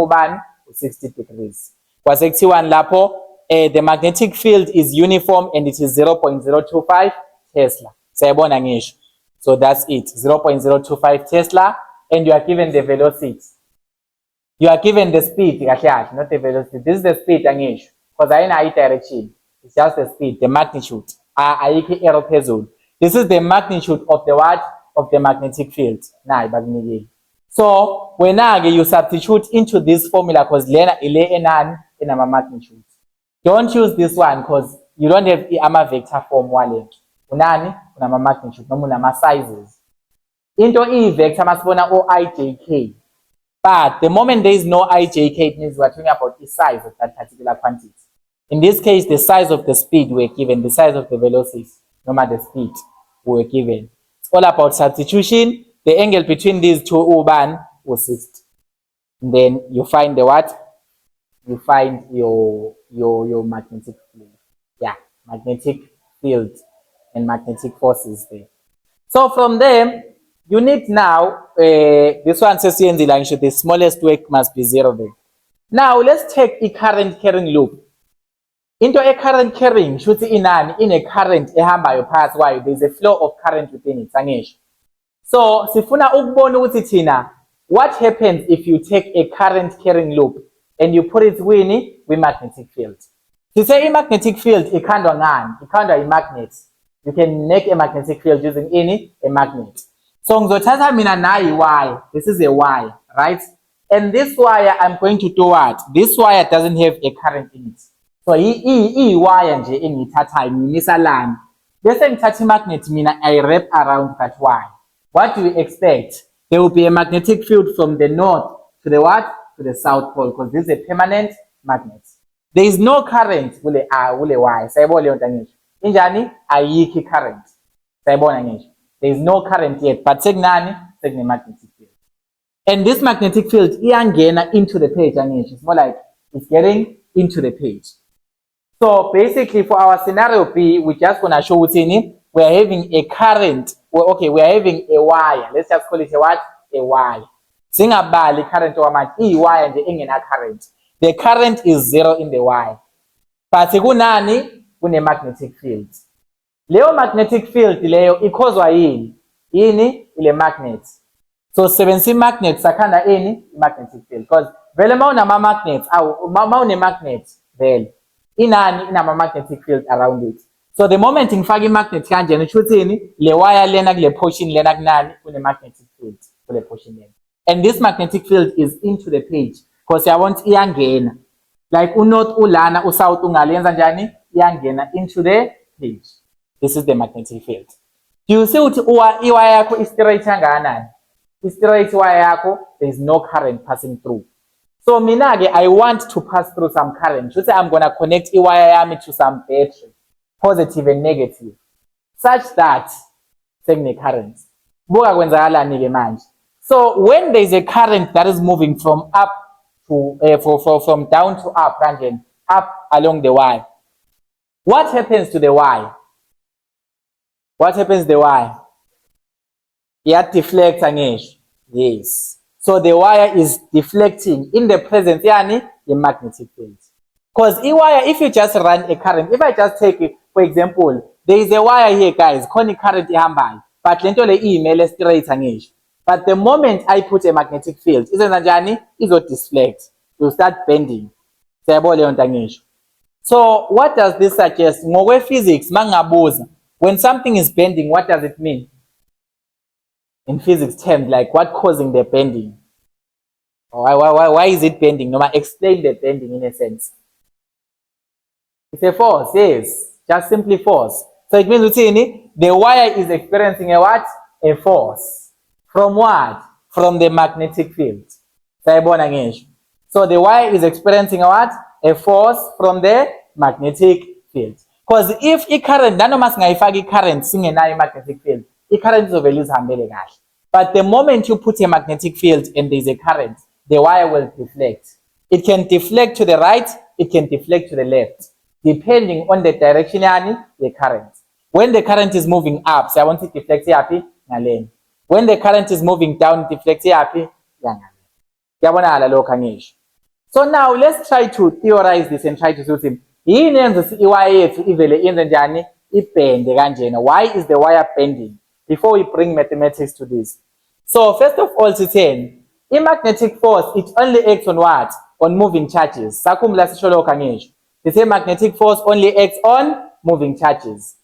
is 60 degrees. Was 61 lapo, the magnetic field is uniform and it is 0.025 Tesla. So that's it, 0.025 Tesla, and you are given the velocity. You are given the speed, not the velocity. This is the speed, because I know direction. It's just the speed, the magnitude. This is the magnitude of the what? Of the magnetic field. So when you substitute into this formula, because in a magnitude. Don't use this one because you don't have a vector form wallet. Unani, unama magnitude, unama sizes. Into E vector must be ijk. But the moment there is no ijk, it means we're talking about the size of that particular quantity. In this case, the size of the speed we're given, the size of the velocity, no matter the speed we're given. It's all about substitution. The angle between these two was 60. And then you find the what? You find your magnetic field. Yeah, magnetic field and magnetic forces there. So from there, you need now, this one says here in the line, the smallest work must be 0 there. Now let's take a current carrying loop. Into a current carrying, in a current, there's a flow of current within it. So sifuna ukubona ukuthi thina what happens if you take a current carrying loop and you put it kwi-magnetic field. Sithe i-magnetic field ikhandwa ngani? Ikhandwa i-magnet. You can make a magnetic field using a magnet. So ngizothatha mina nayi wire. This is a wire, right? And this wire I'm going to do what? This wire doesn't have a current in it. So wire nje engiyithathayo ngiyimisa lana. Bese ngithatha i-magnet mina I wrap around that wire. What do we expect? There will be a magnetic field from the north to the what? To the south pole, because this is a permanent magnet. There is no current kule wire. Sayibona leyo nto ngisho. Injani? Ayikho current. Sayibona ngisho. There is no current yet, but sekunani? Magnetic field. And this magnetic field iyangena into the page ngisho. It's more like it's getting into the page. So basically for our scenario B, we're just going to show ukuthi we are having a current. Okay, we are having a wire. Let's just call it a what? A wire. Singabali current wamanje wire nje engena current. The current is 0 in the wire. But kunani? Kune magnetic field. Leyo magnetic field leyo ikhozwa yini? Yini? Ile magnet. So sebenzisa magnet sakhanda magnetic field, because vele mawunama magnets mawune magnet vele inani inama magnetic field around it. So the moment ngifaka imagnet kanjena usho uthini? Le wire lena kule portion lena kunani? Kune magnetic field kule portion lena. And this magnetic field is into the page because I want iyangena. Like unorth ulana usouth ungalenza njani? Iyangena into the page. This is the magnetic field. Do you see ukuthi iwire yakho is straight kangakanani? Straight wire yakho, there is no current passing through. So mina ke I want to pass through some current. So I'm going to connect wire yami to some battery, positive and negative, such that sekune current. Buka kwenzakalani ke manje? So when there is a current that is moving from up to from down to up, kanjena, up along the wire, what happens to the wire? What happens to the wire? It deflects angisho. Yes. So the wire is deflecting in the presence yani the magnetic field. Because wire, if you just run a current, if I just take it, for example, there is a wire here, guys, khona current ihambayo, but lento le iyimele straight angisho. But the moment I put a magnetic field, izenza njani? Izo deflect. You start bending. Sayabona leyo nto angisho. So what does this suggest? Ngokwe physics mangabuza, when something is bending, what does it mean? In physics terms, like what causing the bending? Why is it bending? No, explain the bending in a sense. It's a force, yes. Just simply force. So it means the wire is experiencing a what? A force. From what? From the magnetic field. So the wire is experiencing a what? A force from the magnetic field. Because if a current, nanoma singayifaki current singenayo magnetic field, the current izovele izihambele kahle. But the moment you put a magnetic field and there is a current, the wire will deflect. It can deflect to the right, it can deflect to the left, depending on the direction yani the current. When the current is moving up, so I want it to deflect yapi ngale. When the current is moving down, deflect yapi ngale. Yabonakala lokho angisho. So now let's try to theorize this and try to see ukuthi yini yenza iwire yethu ivele yenze njani ibende kanjena. Why is the wire bending? Before we bring mathematics to this. So first of all, magnetic force, it only acts on what? On moving charges. Sakhumbula sisho lokho angisho. The magnetic force only acts on moving charges.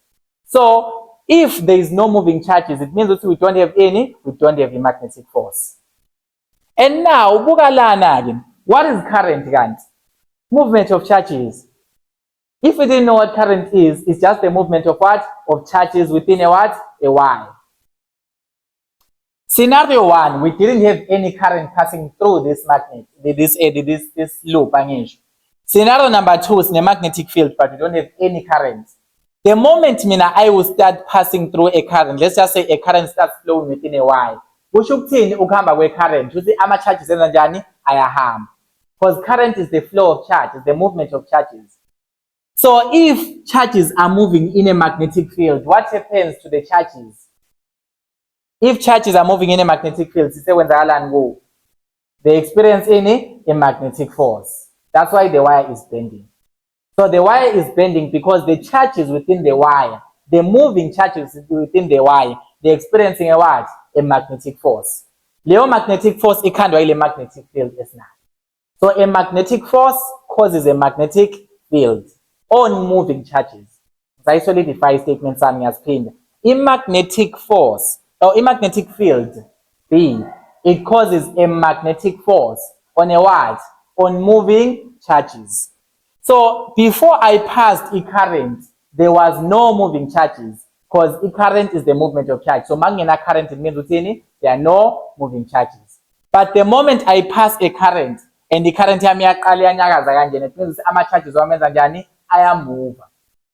So if there is no moving charges, it means that we don't have a magnetic force. And now, buka lana again. What is current kanti? Movement of charges. If we didn't know what current is, it's just the movement of what? Of charges within a what? A wire. Scenario 1, we didn't have any current passing through this magnet, this loop. Scenario number 2 is a magnetic field, but we don't have any current. The moment I will start passing through a current, let's just say a current starts flowing within a wire. Kusho ukuthini ukuhamba kwe current? Uthi ama charges enza njani? Ayahamba. Because current is the flow of charges, the movement of charges. So if charges are moving in a magnetic field, what happens to the charges? If charges are moving in a magnetic field, they experience a magnetic force. That's why the wire is bending. So the wire is bending because the charges within the wire, the moving charges within the wire, they're experiencing a what? a magnetic force. Leyo magnetic force ikhandwa ile magnetic field esinayo. So a magnetic force causes a magnetic field on moving charges. I solidify statement sami ngiyasiphinda. I-magnetic force or i-magnetic field B, it causes a magnetic force on a what? On moving charges. So before I passed a current, there was no moving charges because a current is the movement of charge. So mangena current, it means there are no moving charges. But the moment I pass a current and the current yami yaqala yanyakaza kanjena, it means ama charges wamenza njani ayamove.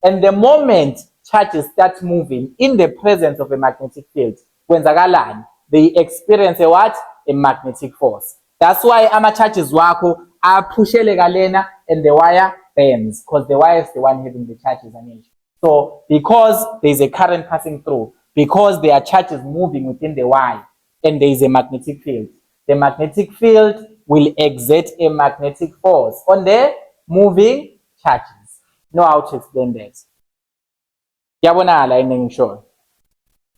And the moment charges start moving in the presence of a magnetic field, kwenzakalani? They experience a what? A magnetic force. That's why ama charges wako apusheleka lena and the wire bends, because the wire is the one having the charges on it. So because there is a current passing through, because there are charges moving within the wire and there is a magnetic field, the magnetic field will exert a magnetic force on the moving charges. Know how to explain that? Yabonala, sure.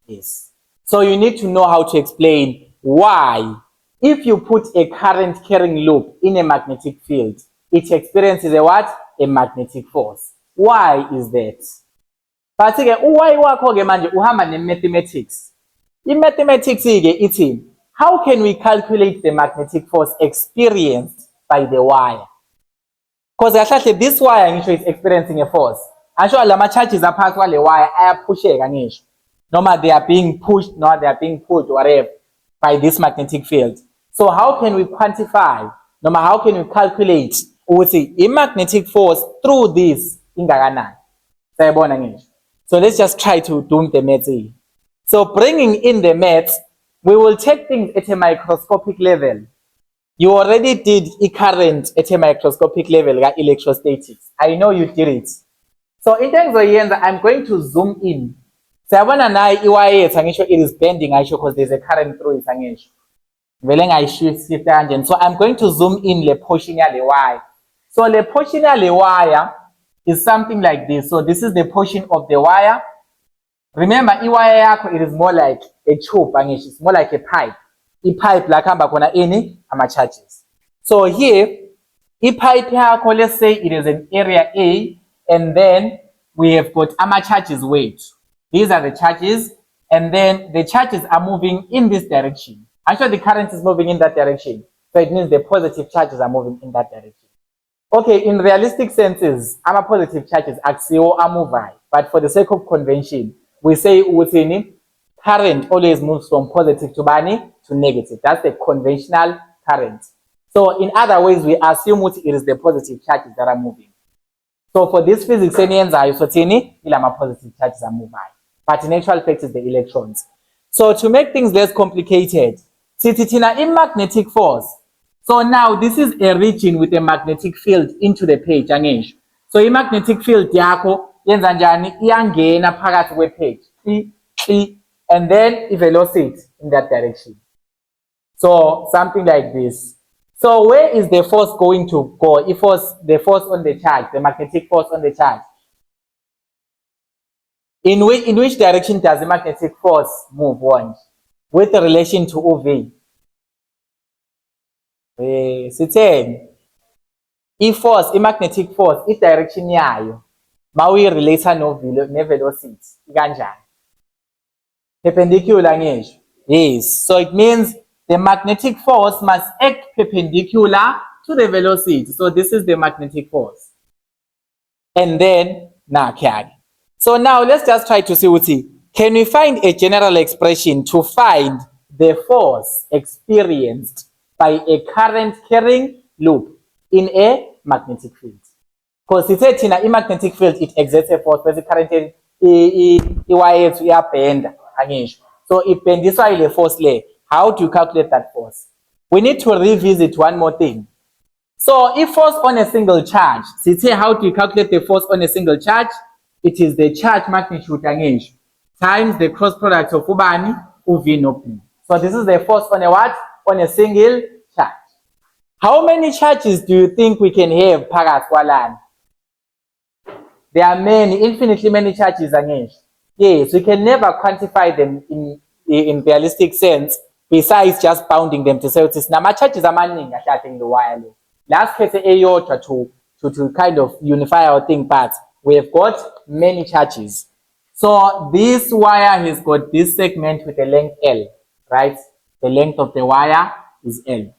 Yes. So you need to know how to explain why, if you put a current carrying loop in a magnetic field, it experiences a what? A magnetic force. Why is that? But why wakho ke manje uhamba ne-mathematics. I-mathematics ke ithi, how can we calculate the magnetic force experienced by the wire? Because actually this wire ngisho is experiencing a force. Asho lama charges apart kwale wire ayapusheka ngisho. Noma they are being pushed, nor they are being pulled, whatever, by this magnetic field. So how can we quantify, noma how can we calculate ukuthi i-magnetic force through this ingakanani? Sayabona ngisho. So let's just try to do the maths here. So bringing in the maths, we will take things at a microscopic level. You already did a current at a microscopic level, electrostatics. I know you did it. So in terms of yenza, I'm going to zoom in. Sayabona nayi iwire ngisho it is bending ngisho because there's a current through it ngisho. Vele ngayishift kanje. So I'm going to zoom in le portion yale wire. So le portion yale wire is something like this. So this is the portion of the wire. Remember, iwire yakho, it is more like a tube, it's more like a pipe. I pipe la kamba kona ini ama charges. So here, I pipe yakho, let's say it is an area A, and then we have got ama charges weight. These are the charges, and then the charges are moving in this direction. Actually, the current is moving in that direction. So it means the positive charges are moving in that direction. Okay, in realistic senses, ama positive charges axial amovai, but for the sake of convention, we say utini current always moves from positive to bani to negative. That's the conventional current. So in other ways, we assume it is the positive charges that are moving. So for this physics, ilama positive charges are moving, but in actual fact, it's the electrons. So to make things less complicated, sititina in magnetic force. So now this is a region with a magnetic field into the page. So in magnetic field yako yenza njani iyangena phakathi kwe-page, and then velocity in that direction. So something like this. So where is the force going to go? The force on the charge, the magnetic force on the charge. In which direction does the magnetic force move on? With relation to UV. Sitheni i-magnetic force, i-direction yayo mawuyirelate ne-velocity kanjani? Perpendicular ngisho. Yes, so it means the magnetic force must act perpendicular to the velocity. So this is the magnetic force. And then so now let's just try to see can we find a general expression to find the force experienced by a current carrying loop in a magnetic field. Because it said in a magnetic field, it exerts a force, but current bend. So if bend this way the force lay, how do you calculate that force? We need to revisit one more thing. So if force on a single charge, how do you calculate the force on a single charge? It is the charge magnitude times the cross product of ubani, uv no p. So this is the force on a what? On a single charge. How many charges do you think we can have phakathi kwalana? There are many, infinitely many charges. Yes, we can never quantify them in in realistic sense, besides just bounding them to say ukuthi sinama-charges amaningi ahlahle kule wire le. Last case eyodwa to kind of unify our thing, but we have got many charges. So this wire has got this segment with a length L, right? The length of the wire is L.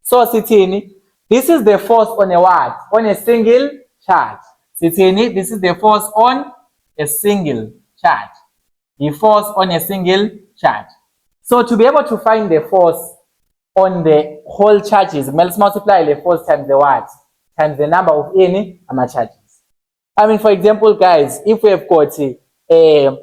So sithini, this is the force on a what? On a single charge. Sithini, this is the force on a single charge. The force on a single charge. So to be able to find the force on the whole charges, let's multiply the force times the what? Times the number of any charges. I mean, for example, guys, if we have got a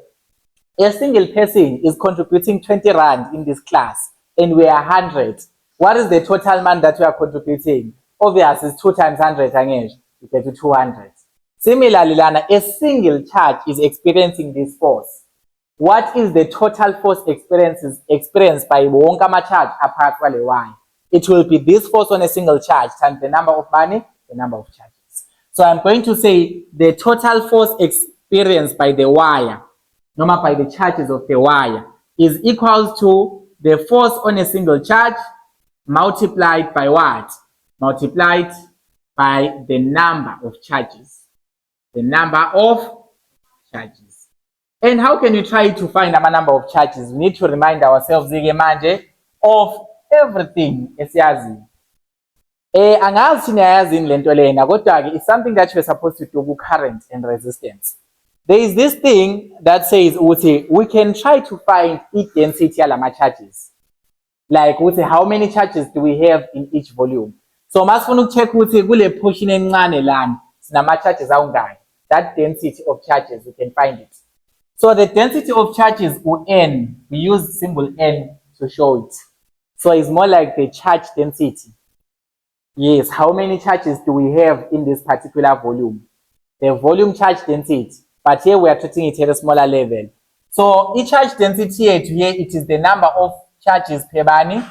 single person is contributing 20 rand in this class and we are 100, what is the total amount that we are contributing? Obviously, it's 2 times 100 again, you get to 200. Similarly, Lana, a single charge is experiencing this force. What is the total force experienced by wonke ama-charge apart kwale wire? It will be this force on a single charge times the number of money, the number of charges. So I'm going to say the total force experienced by the wire, not by the charges of the wire, is equal to the force on a single charge multiplied by what? Multiplied by the number of charges. The number of charges. And how can we try to find a number of charges? We need to remind ourselves of everything esiyaziyo. Angazi niyayazi lento lena, kodwa ke it's something that we're supposed to do with current and resistance. There is this thing that says we can try to find each density yalama charges. Like how many charges do we have in each volume? So masifuna ukucheck ukuthi kule portion encane lana sinama charges awungaki. That density of charges, we can find it. So the density of charges N, we use symbol N to show it. So it's more like the charge density. Yes, how many charges do we have in this particular volume? The volume charge density. But here we are treating it at a smaller level. So each charge density here, it is the number of charges per bani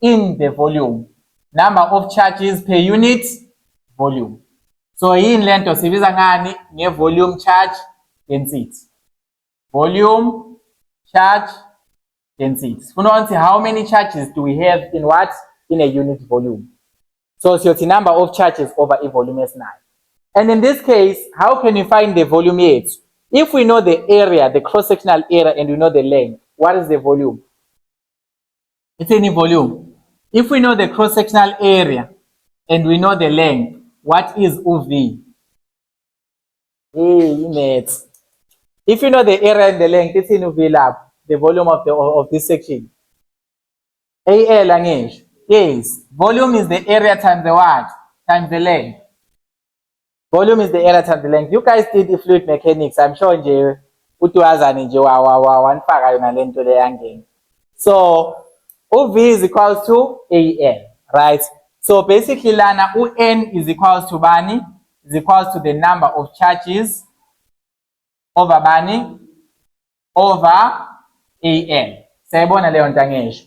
in the volume. Number of charges per unit volume. So in length of sibiza ngani nge volume charge density. Volume charge density. How many charges do we have in what? In a unit volume. So it's the number of charges over a volume S9. And in this case, how can we find the volume H? If we know the area, the cross-sectional area, and we know the length, what is the volume? It's any volume. If we know the cross-sectional area and we know the length, what is UV? If you know the area and the length, it's in UV lab, the volume of this section. AL language. Yes. Volume is the area times the what? Times the length. Volume is the area times the length. You guys did the fluid mechanics. I'm sure nje utuwazana nje wanifaka yona lento le yangeni. So UV is equals to AL, right? So basically lana UN is equals to bani, is equals to the number of charges over bani over AL. Sayibona leyo nto angesho.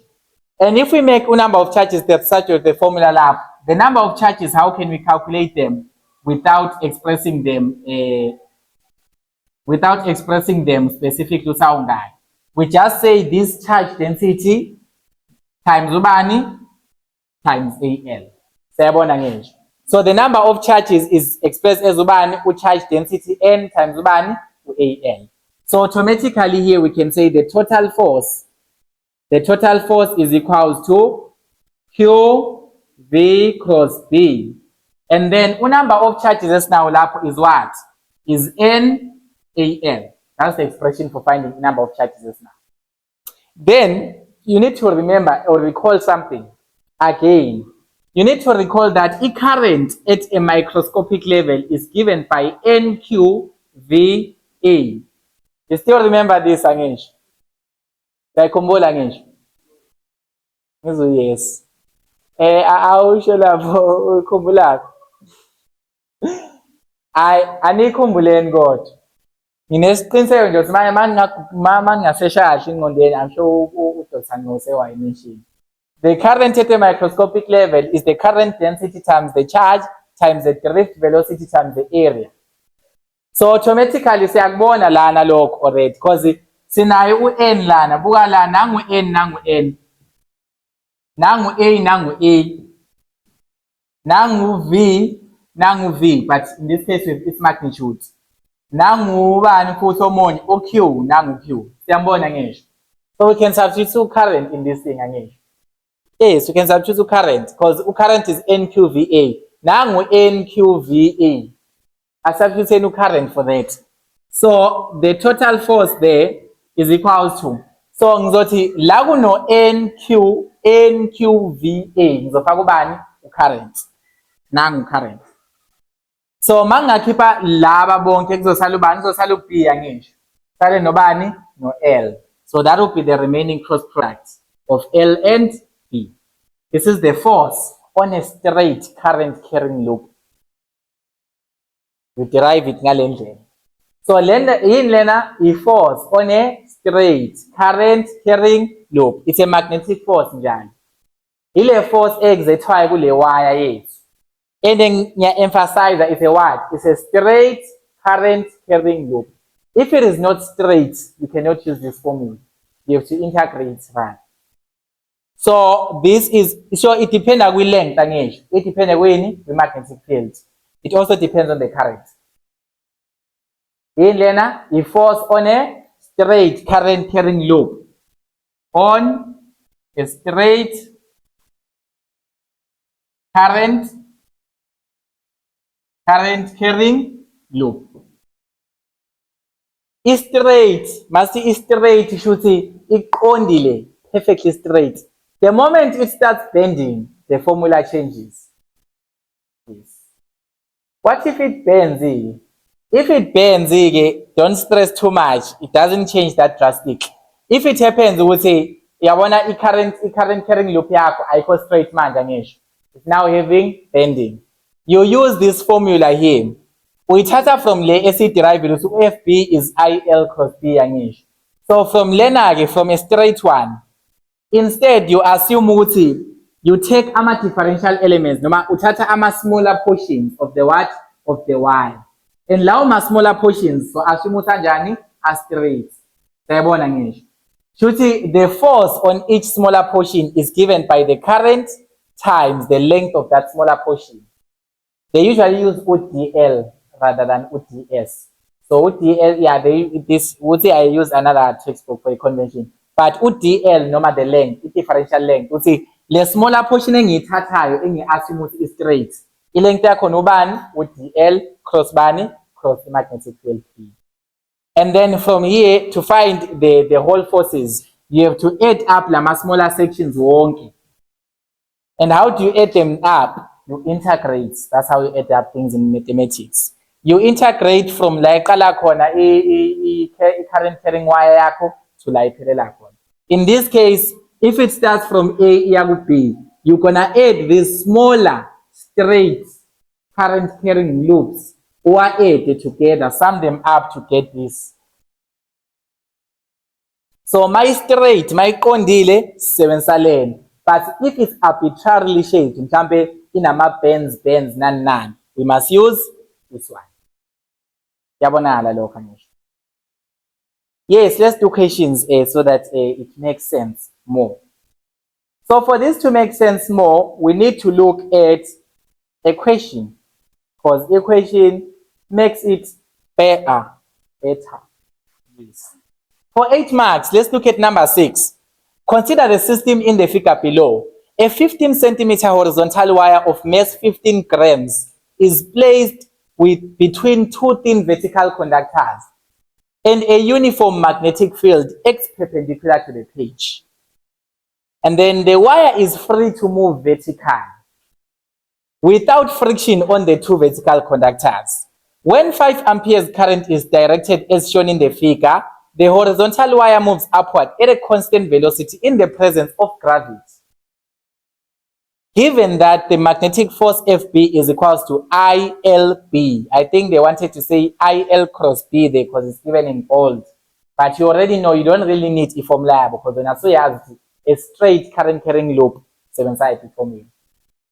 And if we make a number of charges that such as the formula lab, the number of charges, how can we calculate them without expressing them specific to sound guy? We just say this charge density times ubani times AL. Sayabona ngesho. So the number of charges is expressed as ubani charge density N times ubani AL. So automatically here we can say the total force is equals to Q V cross B. And then the number of charges now is what? Is N AL. That's the expression for finding the number of charges now. Then you need to remember or recall something. Again, you need to recall that E current at a microscopic level is given by NQVA. You still remember this, Angesh? Dayikhumbula ngisho. Ngizo yes. Awusho lapho ukhumbula. Anikhumbuleni kodwa. Nginesiqiniseko nje ukuthi manje ngingasesha kahle ingqondweni, I'm sure uDr. Ngose wayimention. The current at a microscopic level is the current density times the charge times the drift velocity times the area. So automatically siyakubona lana lokho already because sinayo u-N lana, buka la, nangu-N, nangu-N, nangu-A, nangu-A, nangu-V, nangu-V, but in this case with its magnitude. Nangu-bani futhi omunye, u-Q, nangu-Q. Siyambona ngisho. So we can substitute current in this thing, angisho. Yes, we can substitute current because current is NQVA. Nangu NQVA. I substitute current for that. So the total force there is equals to. So ngizoti la kuno NQVA ngizofaka ubani current. Nangu current. So mangakhipha laba bonke kuzosala ubani kuzosala uB angisho. Sale nobani no L. So that will be the remaining cross product of L and B. This is the force on a straight current carrying loop. We derive it ngale ndlela. So lena force on a straight current carrying loop. It's a magnetic force njani. Ile force exertwayo kule wire yethu. And then emphasize it's a what? It's a straight current carrying loop. If it is not straight, you cannot use this formula. You have to integrate right. So this is so it depends on the length angisho. It depends on the magnetic field. It also depends on the current. In lena, it force on a straight current carrying loop. On a straight current carrying loop. Is straight, must be straight, should say iqondile, perfectly straight. The moment it starts bending, the formula changes. Yes. What if it bends? If it bends, don't stress too much. It doesn't change that drastic. If it happens, we would say, yabona current carrying loop yakho ayikho straight manje ngisho. It's now having bending. You use this formula here. Uyithatha from le esiderive so FB is IL cross B angisho. So from lena from a straight one. Instead, you assume ukuthi you take ama differential elements noma uthatha ama smaller portions of the what of the wire. And lawo ma smaller portions so assume ukuthi kanjani are straight. Sayabona ngisho. Shuthi the force on each smaller portion is given by the current times the length of that smaller portion. They usually use UDL rather than UDS. So UDL, yeah, this would say I use another textbook for a convention. But UDL, normal the length, the differential length. Would say the smaller portion engiyithathayo engiassume ukuthi is straight. I-length yakho nobani UDL cross bani cross the magnetic field P. And then from here to find the whole forces, you have to add up lama smaller sections wonke. And how do you add them up? You integrate. That's how you add up things in mathematics. You integrate from like current carrying wire yakho to like khona. In this case, if it starts from A to B, you're gonna add these smaller straight current carrying loops or add together, sum them up to get this. So my straight, my kondile 7 salen. But if it's arbitrarily shaped, in a bends, nan, we must use this one. Yes, let's do questions so that it makes sense more. So for this to make sense more, we need to look at a question, because equation makes it better. Yes. For 8 marks, let's look at number 6. Consider the system in the figure below. A 15 centimeter horizontal wire of mass 15 grams is placed between 2 thin vertical conductors and a uniform magnetic field X perpendicular to the page. And then the wire is free to move vertically without friction on the 2 vertical conductors. When 5 amperes current is directed as shown in the figure, the horizontal wire moves upward at a constant velocity in the presence of gravity. Given that the magnetic force FB is equals to ILB, I think they wanted to say IL cross B there because it's given in bold. But you already know you don't really need a formula because when I say a straight current carrying loop, 7-sided formula.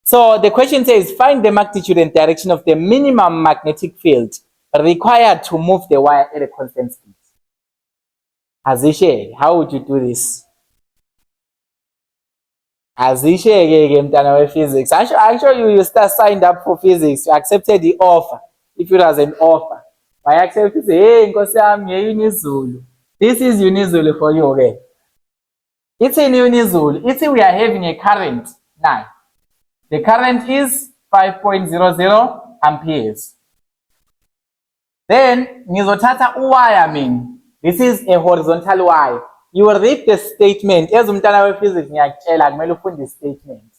So the question says, find the magnitude and direction of the minimum magnetic field required to move the wire at a constant speed. Azisheke. How would you do this? Azisheke mntana we-physics. I'm sure you start signed up for physics. You accepted the offer. If it was an offer. I accepted, hey, Nkosi yami, Unizulu. This is Unizulu for you, okay? It's in Unizulu. It's we are having a current now. The current is 5.00 amperes. Then, ngizothatha uwire mina. This is a horizontal wire. You will read the statement. As umntana we-physics ngiyakutshela kumele ufunde i-statement.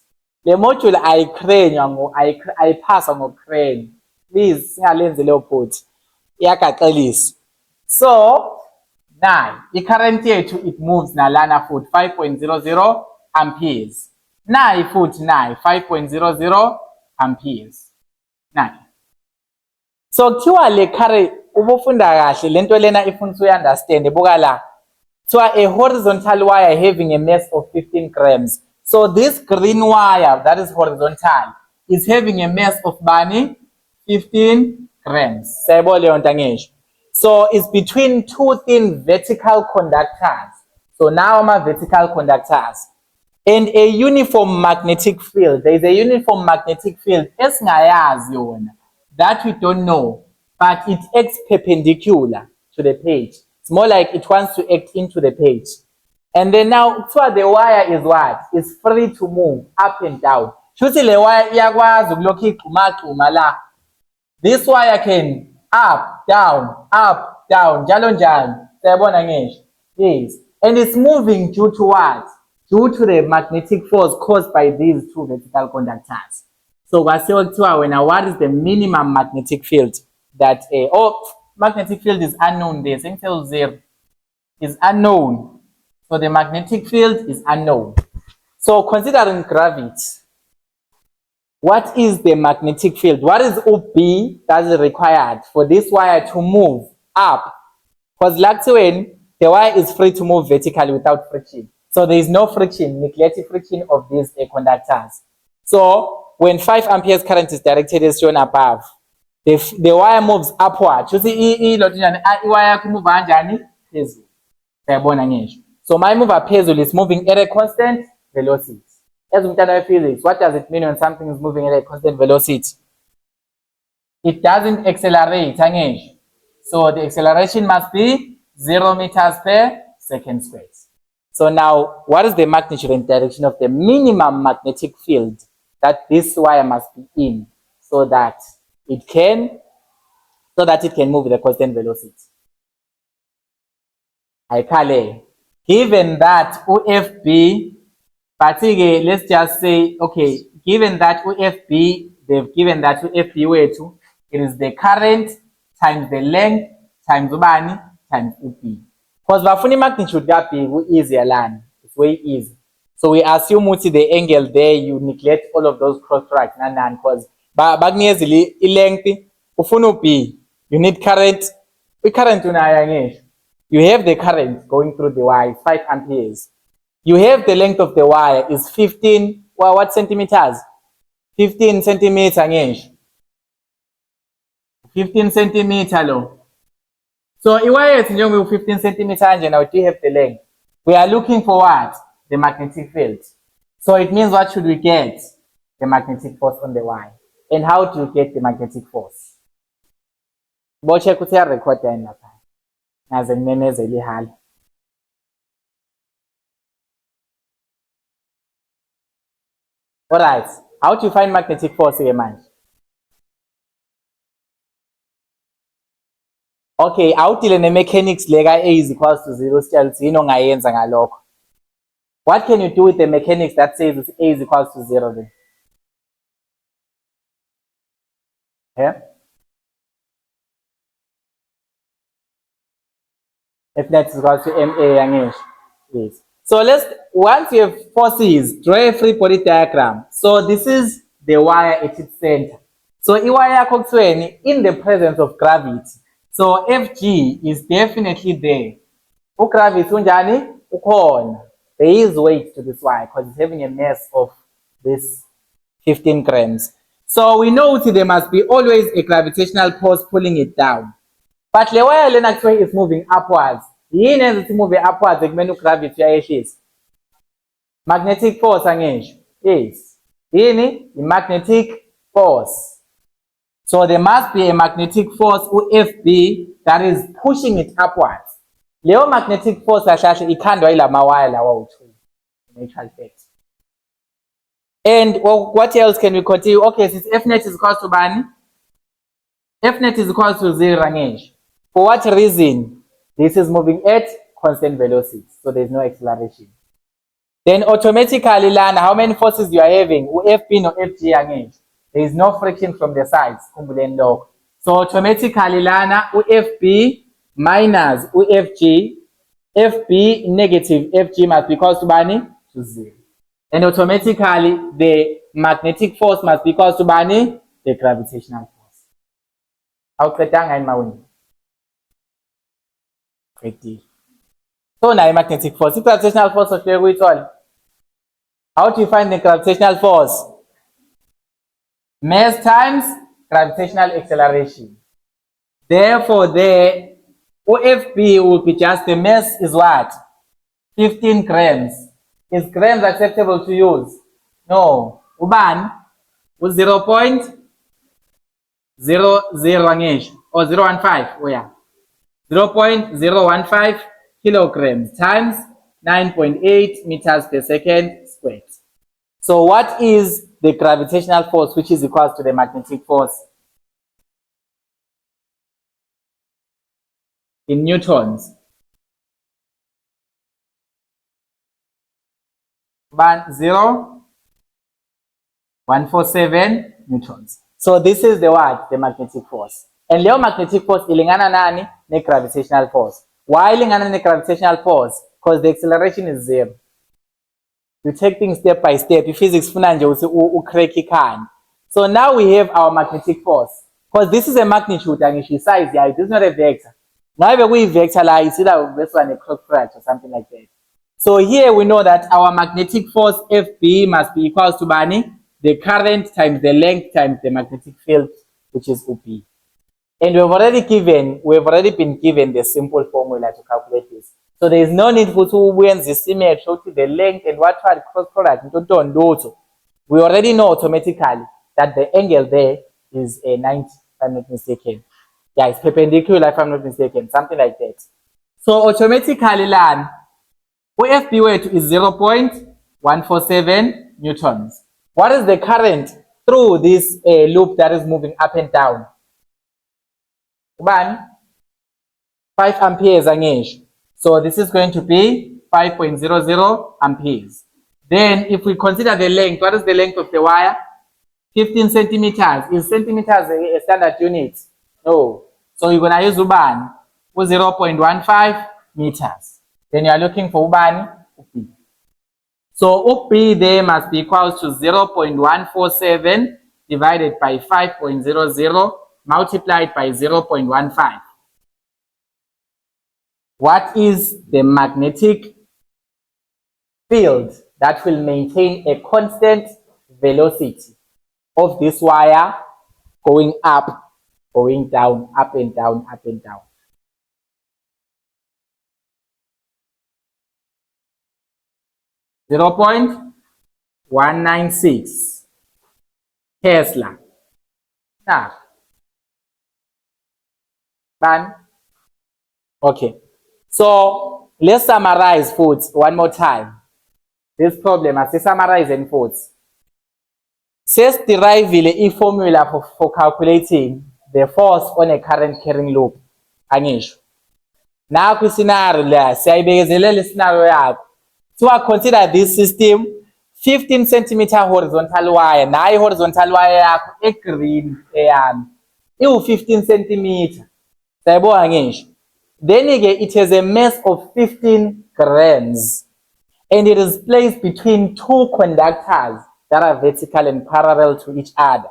Le module ayiphasa ngo-crane. Please, singalenzi leyo phutha. Iyagaxelisa. So, now, i-current yethu it moves nalana futhi 5.00 amperes. Nayi futhi nayi 5.00 amperes. Nayi. So kuthiwa le current ubufunda kahle lento lena ifuna uyi-understand buka la. So a horizontal wire having a mass of 15 grams. So this green wire that is horizontal is having a mass of bani 15 grams. Sayibona leyo nto angisho. So it's between two thin vertical conductors. So now I'm a vertical conductors. And a uniform magnetic field. There is a uniform magnetic field. Esingayazi yona. That we don't know. But it acts perpendicular to the page. It's more like it wants to act into the page. And then now, so the wire is what? It's free to move up and down. Shuthi le wire iyakwazi ukulokhu igxuma la. This wire can up, down, njalo njalo. Sayabona ngisho? Yes. And it's moving due to what? Due to the magnetic force caused by these two vertical conductors. So what is the minimum magnetic field that magnetic field is unknown there. So 0 is unknown. So the magnetic field is unknown. So considering gravity, what is the magnetic field? What is OB that is required for this wire to move up? Because like when the wire is free to move vertically without friction. So there is no friction, nuclear friction of these conductors. So when 5 amperes current is directed as shown above, the wire moves upward. You see, wire move so my move phezulu is moving at a constant velocity. As umntana we-physics, what does it mean when something is moving at a constant velocity? It doesn't accelerate. So the acceleration must be 0 meters per second squared. So now, what is the magnitude and direction of the minimum magnetic field that this wire must be in so that it can move with a constant velocity? Given that OFB, particularly, let's just say, okay, given that OFB, they've given that OFB way to, it is the current times the length times ubani times UB. Because bafuni magnitude that big, easier land. It's way easy. So we assume the angle there, you neglect all of those cross products, because bagniezili length, ufunu B, you need current. We current you have the current going through the wire, 5 amperes. You have the length of the wire is 15, well, what centimeters? 15 centimeters. 15 centimeters low. So the wire is 15 centimeters and now do you have the length? We are looking for what? The magnetic field. So it means what should we get? The magnetic force on the wire. And how do you get the magnetic force? Boche kutia record in la pa. Naze mneneze lihala. Alright, how do you find magnetic force here, man? Okay, awudile ne-mechanics lega A is equals to 0 sitshela ukuthi yini ongayenza ngalokho. What can you do with the mechanics that says A is equals to 0 then? Yeah? F net is equals to MA, yes. So once you have forces, draw a free body diagram. So this is the wire at its center. So wire in the presence of gravity. So FG is definitely there. Gravity unjani? Ukhona. There is weight to this wire because it's having a mass of this 15 grams. So we know there must be always a gravitational force pulling it down. But the wire is moving upwards. Yini enza ukuthi move upwards ekumele gravity uyayehlisa? Magnetic force angisho. Yes. Yini? I-magnetic force. So there must be a magnetic force FB that is pushing it upwards. Leyo magnetic force kahle ikhandwa yilama wire lawa u2. Natural fact. And what else can we continue? Okay, since F net is equal to bani? F net is equal to 0 angisho. For what reason? This is moving at constant velocity, so there is no acceleration. Then automatically lana, how many forces you are having? FB no FG angisho. There is no friction from the sides. So automatically lana FB minus FG, FB negative FG must be equal to bani? To 0. And automatically the magnetic force must be equal to bani? The gravitational force. How in my window? Great deal. So now magnetic force. The gravitational force of with all. How do you find the gravitational force? Mass times gravitational acceleration. Therefore, the OFB will be just the mass is what? 15 grams. Is grams acceptable to use? No. Uban? 0.00 or 0.15. Oh yeah. 0.015 kilograms times 9.8 meters per second squared. So what is the gravitational force which is equal to the magnetic force? In newtons. 147 newtons. So this is the what? The magnetic force. And Leo magnetic force ilingana nani? Ne gravitational force. Why ilingana ne gravitational force? Because the acceleration is 0. You take things step by step. In physics, so now we have our magnetic force. Because this is a magnitude and its size, yeah, it is not a vector. Now if we vector like you see that this one a cross product or something like that. So here we know that our magnetic force FB must be equal to bani, the current times the length times the magnetic field, which is OP. And we've already been given the simple formula to calculate this. So there is no need for two wins the symmetry to the length and what cross product. We already know automatically that the angle there is a 90, if I'm not mistaken. Yeah, it's perpendicular if I'm not mistaken, something like that. So automatically land OFB weight is 0.147 newtons. What is the current through this loop that is moving up and down? 5 amperes angesh. So this is going to be 5.00 amperes. Then if we consider the length, what is the length of the wire? 15 centimeters. Is centimeters a standard unit? No. So you're going to use Uban for 0.15 meters. Then you are looking for Uban. So UP there must be equal to 0.147 divided by 5.00 multiplied by 0.15. What is the magnetic field that will maintain a constant velocity of this wire going up, going down, up and down, up and down? .196 Tesla. Now, done. Okay. So let's summarize foods one more time. This problem, as I summarize in foods. Says derive a formula for calculating the force on a current carrying loop. Anish. Now, ku scenario la siyayibekezelela scenario yakho. So I consider this system 15 centimeter horizontal wire. Nayi horizontal wire yakho e green eyami. Iwu 15 centimeter. Sayibona ngisho. Then again, it has a mass of 15 grams. And it is placed between two conductors that are vertical and parallel to each other.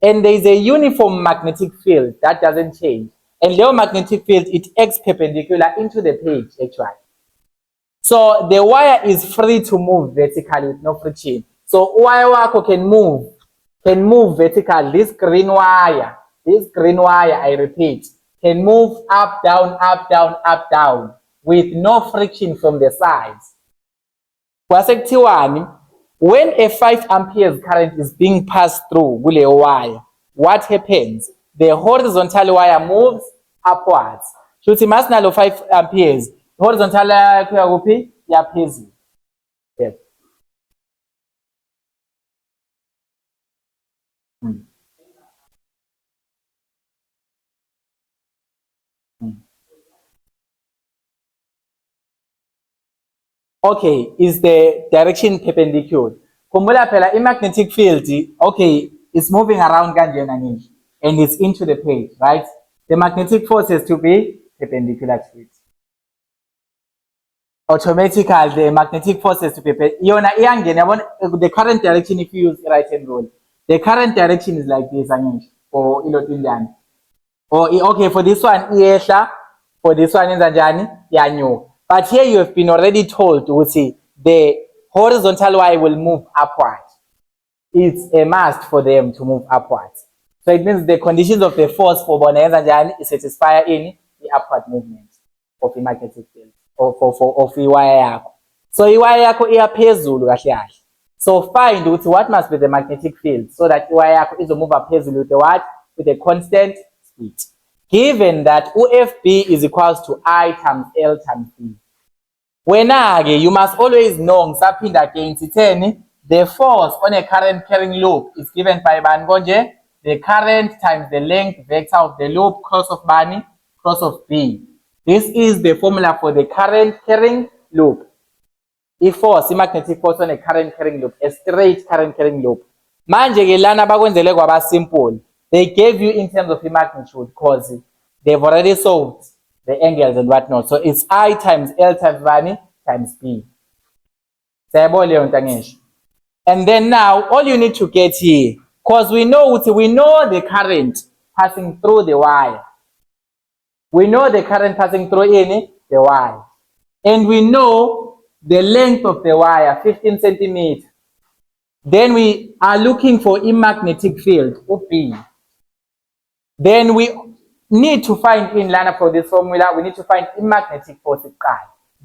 And there is a uniform magnetic field that doesn't change. And the magnetic field, it acts perpendicular into the page, actually. So the wire is free to move vertically with no friction. So wire wako can move vertically. This green wire, I repeat, can move up, down, with no friction from the sides. Kwasekuthiwani, when a 5 amperes current is being passed through kuleyo wire, what happens? The horizontal wire moves upwards. Shuthi masinalo 5 amperes, horizontal wire kuya kuphi? Yaphezulu. Yes. Okay, is the direction perpendicular? Khumbula phela i-magnetic field, okay, it's moving around kanjena nje and it's into the plate, right? The magnetic force has to be perpendicular to it. Automatically, the magnetic force has to be yona iyangena yabona, the current direction, if you use right hand rule, the current direction is like this for ilotindana. Or okay, for this one iyehla, for this one yenza njani? Iyanyuka. But here you have been already told to see the horizontal wire will move upward. It's a must for them to move upwards. So it means the conditions of the force for bona yenza njani is satisfy in the upward movement of the magnetic field of iwire yakho. So iwire yakho iyaphezulu kahle kahle. So find what must be the magnetic field so that iwire yakho izomove phezulu with the what? With a constant speed. Given that UFB is equals to I times L times B. Wena-ke, you must always know, ngisaphinda against it, the force on a current carrying loop is given by bani konje? The current times the length vector of the loop cross of bani, cross of B. This is the formula for the current carrying loop. If force, magnetic force on a current carrying loop, a straight current carrying loop. Manje-ke lana bakwenzele kwaba simple. They gave you in terms of the magnitude because they've already solved the angles and whatnot. So it's I times L times bani times B. And then now all you need to get here, because we know the current passing through the wire. We know the current passing through the wire. And we know the length of the wire, 15 centimeters. Then we are looking for a magnetic field, B. Then we need to find in Lana for this formula, we need to find a magnetic force.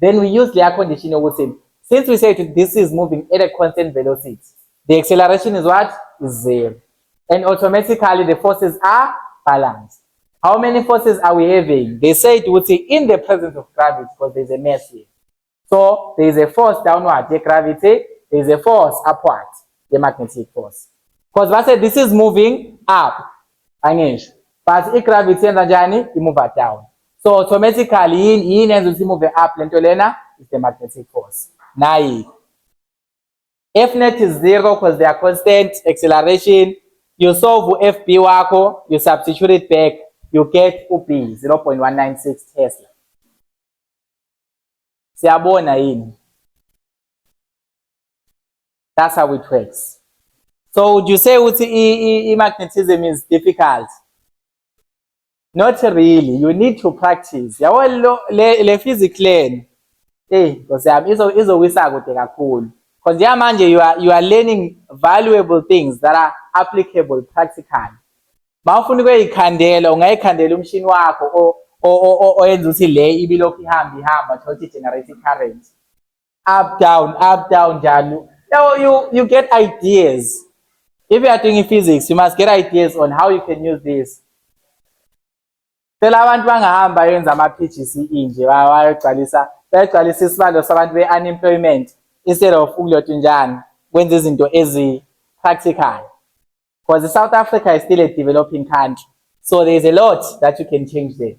Then we use the air condition with him. Since we said this is moving at a constant velocity, the acceleration is what? Is 0. And automatically the forces are balanced. How many forces are we having? They say it would say in the presence of gravity because there's a mass here. So there is a force downward, the gravity, there is a force upward, the magnetic force. Because I said this is moving up. But if gravity and journey, you move it down. So automatically, in as you move up, lentolena is the magnetic force. Now, F net is 0 because they are constant acceleration. You solve FB wako, you substitute it back, you get UP 0.196 Tesla. Siyabona yini? That's how it works. So would you say magnetism is difficult? Not really. You need to practice. Le physics learn. Because you are learning valuable things that are applicable practically. Mawufuna ukuyikhandela ungayikhandela umshini wakho oyenza ukuthi le ibilokhu ihamba thothi generate current. Up down njalo. You get ideas. If you are doing physics, you must get ideas on how you can use this. Phela abantu bangahamba yenza ama-PGCE nje bayagcwalisa isibalo sabantu be-unemployment instead of ukulotshunjana kwenza izinto ezi-practical. Because South Africa is still a developing country. So there's a lot that you can change there.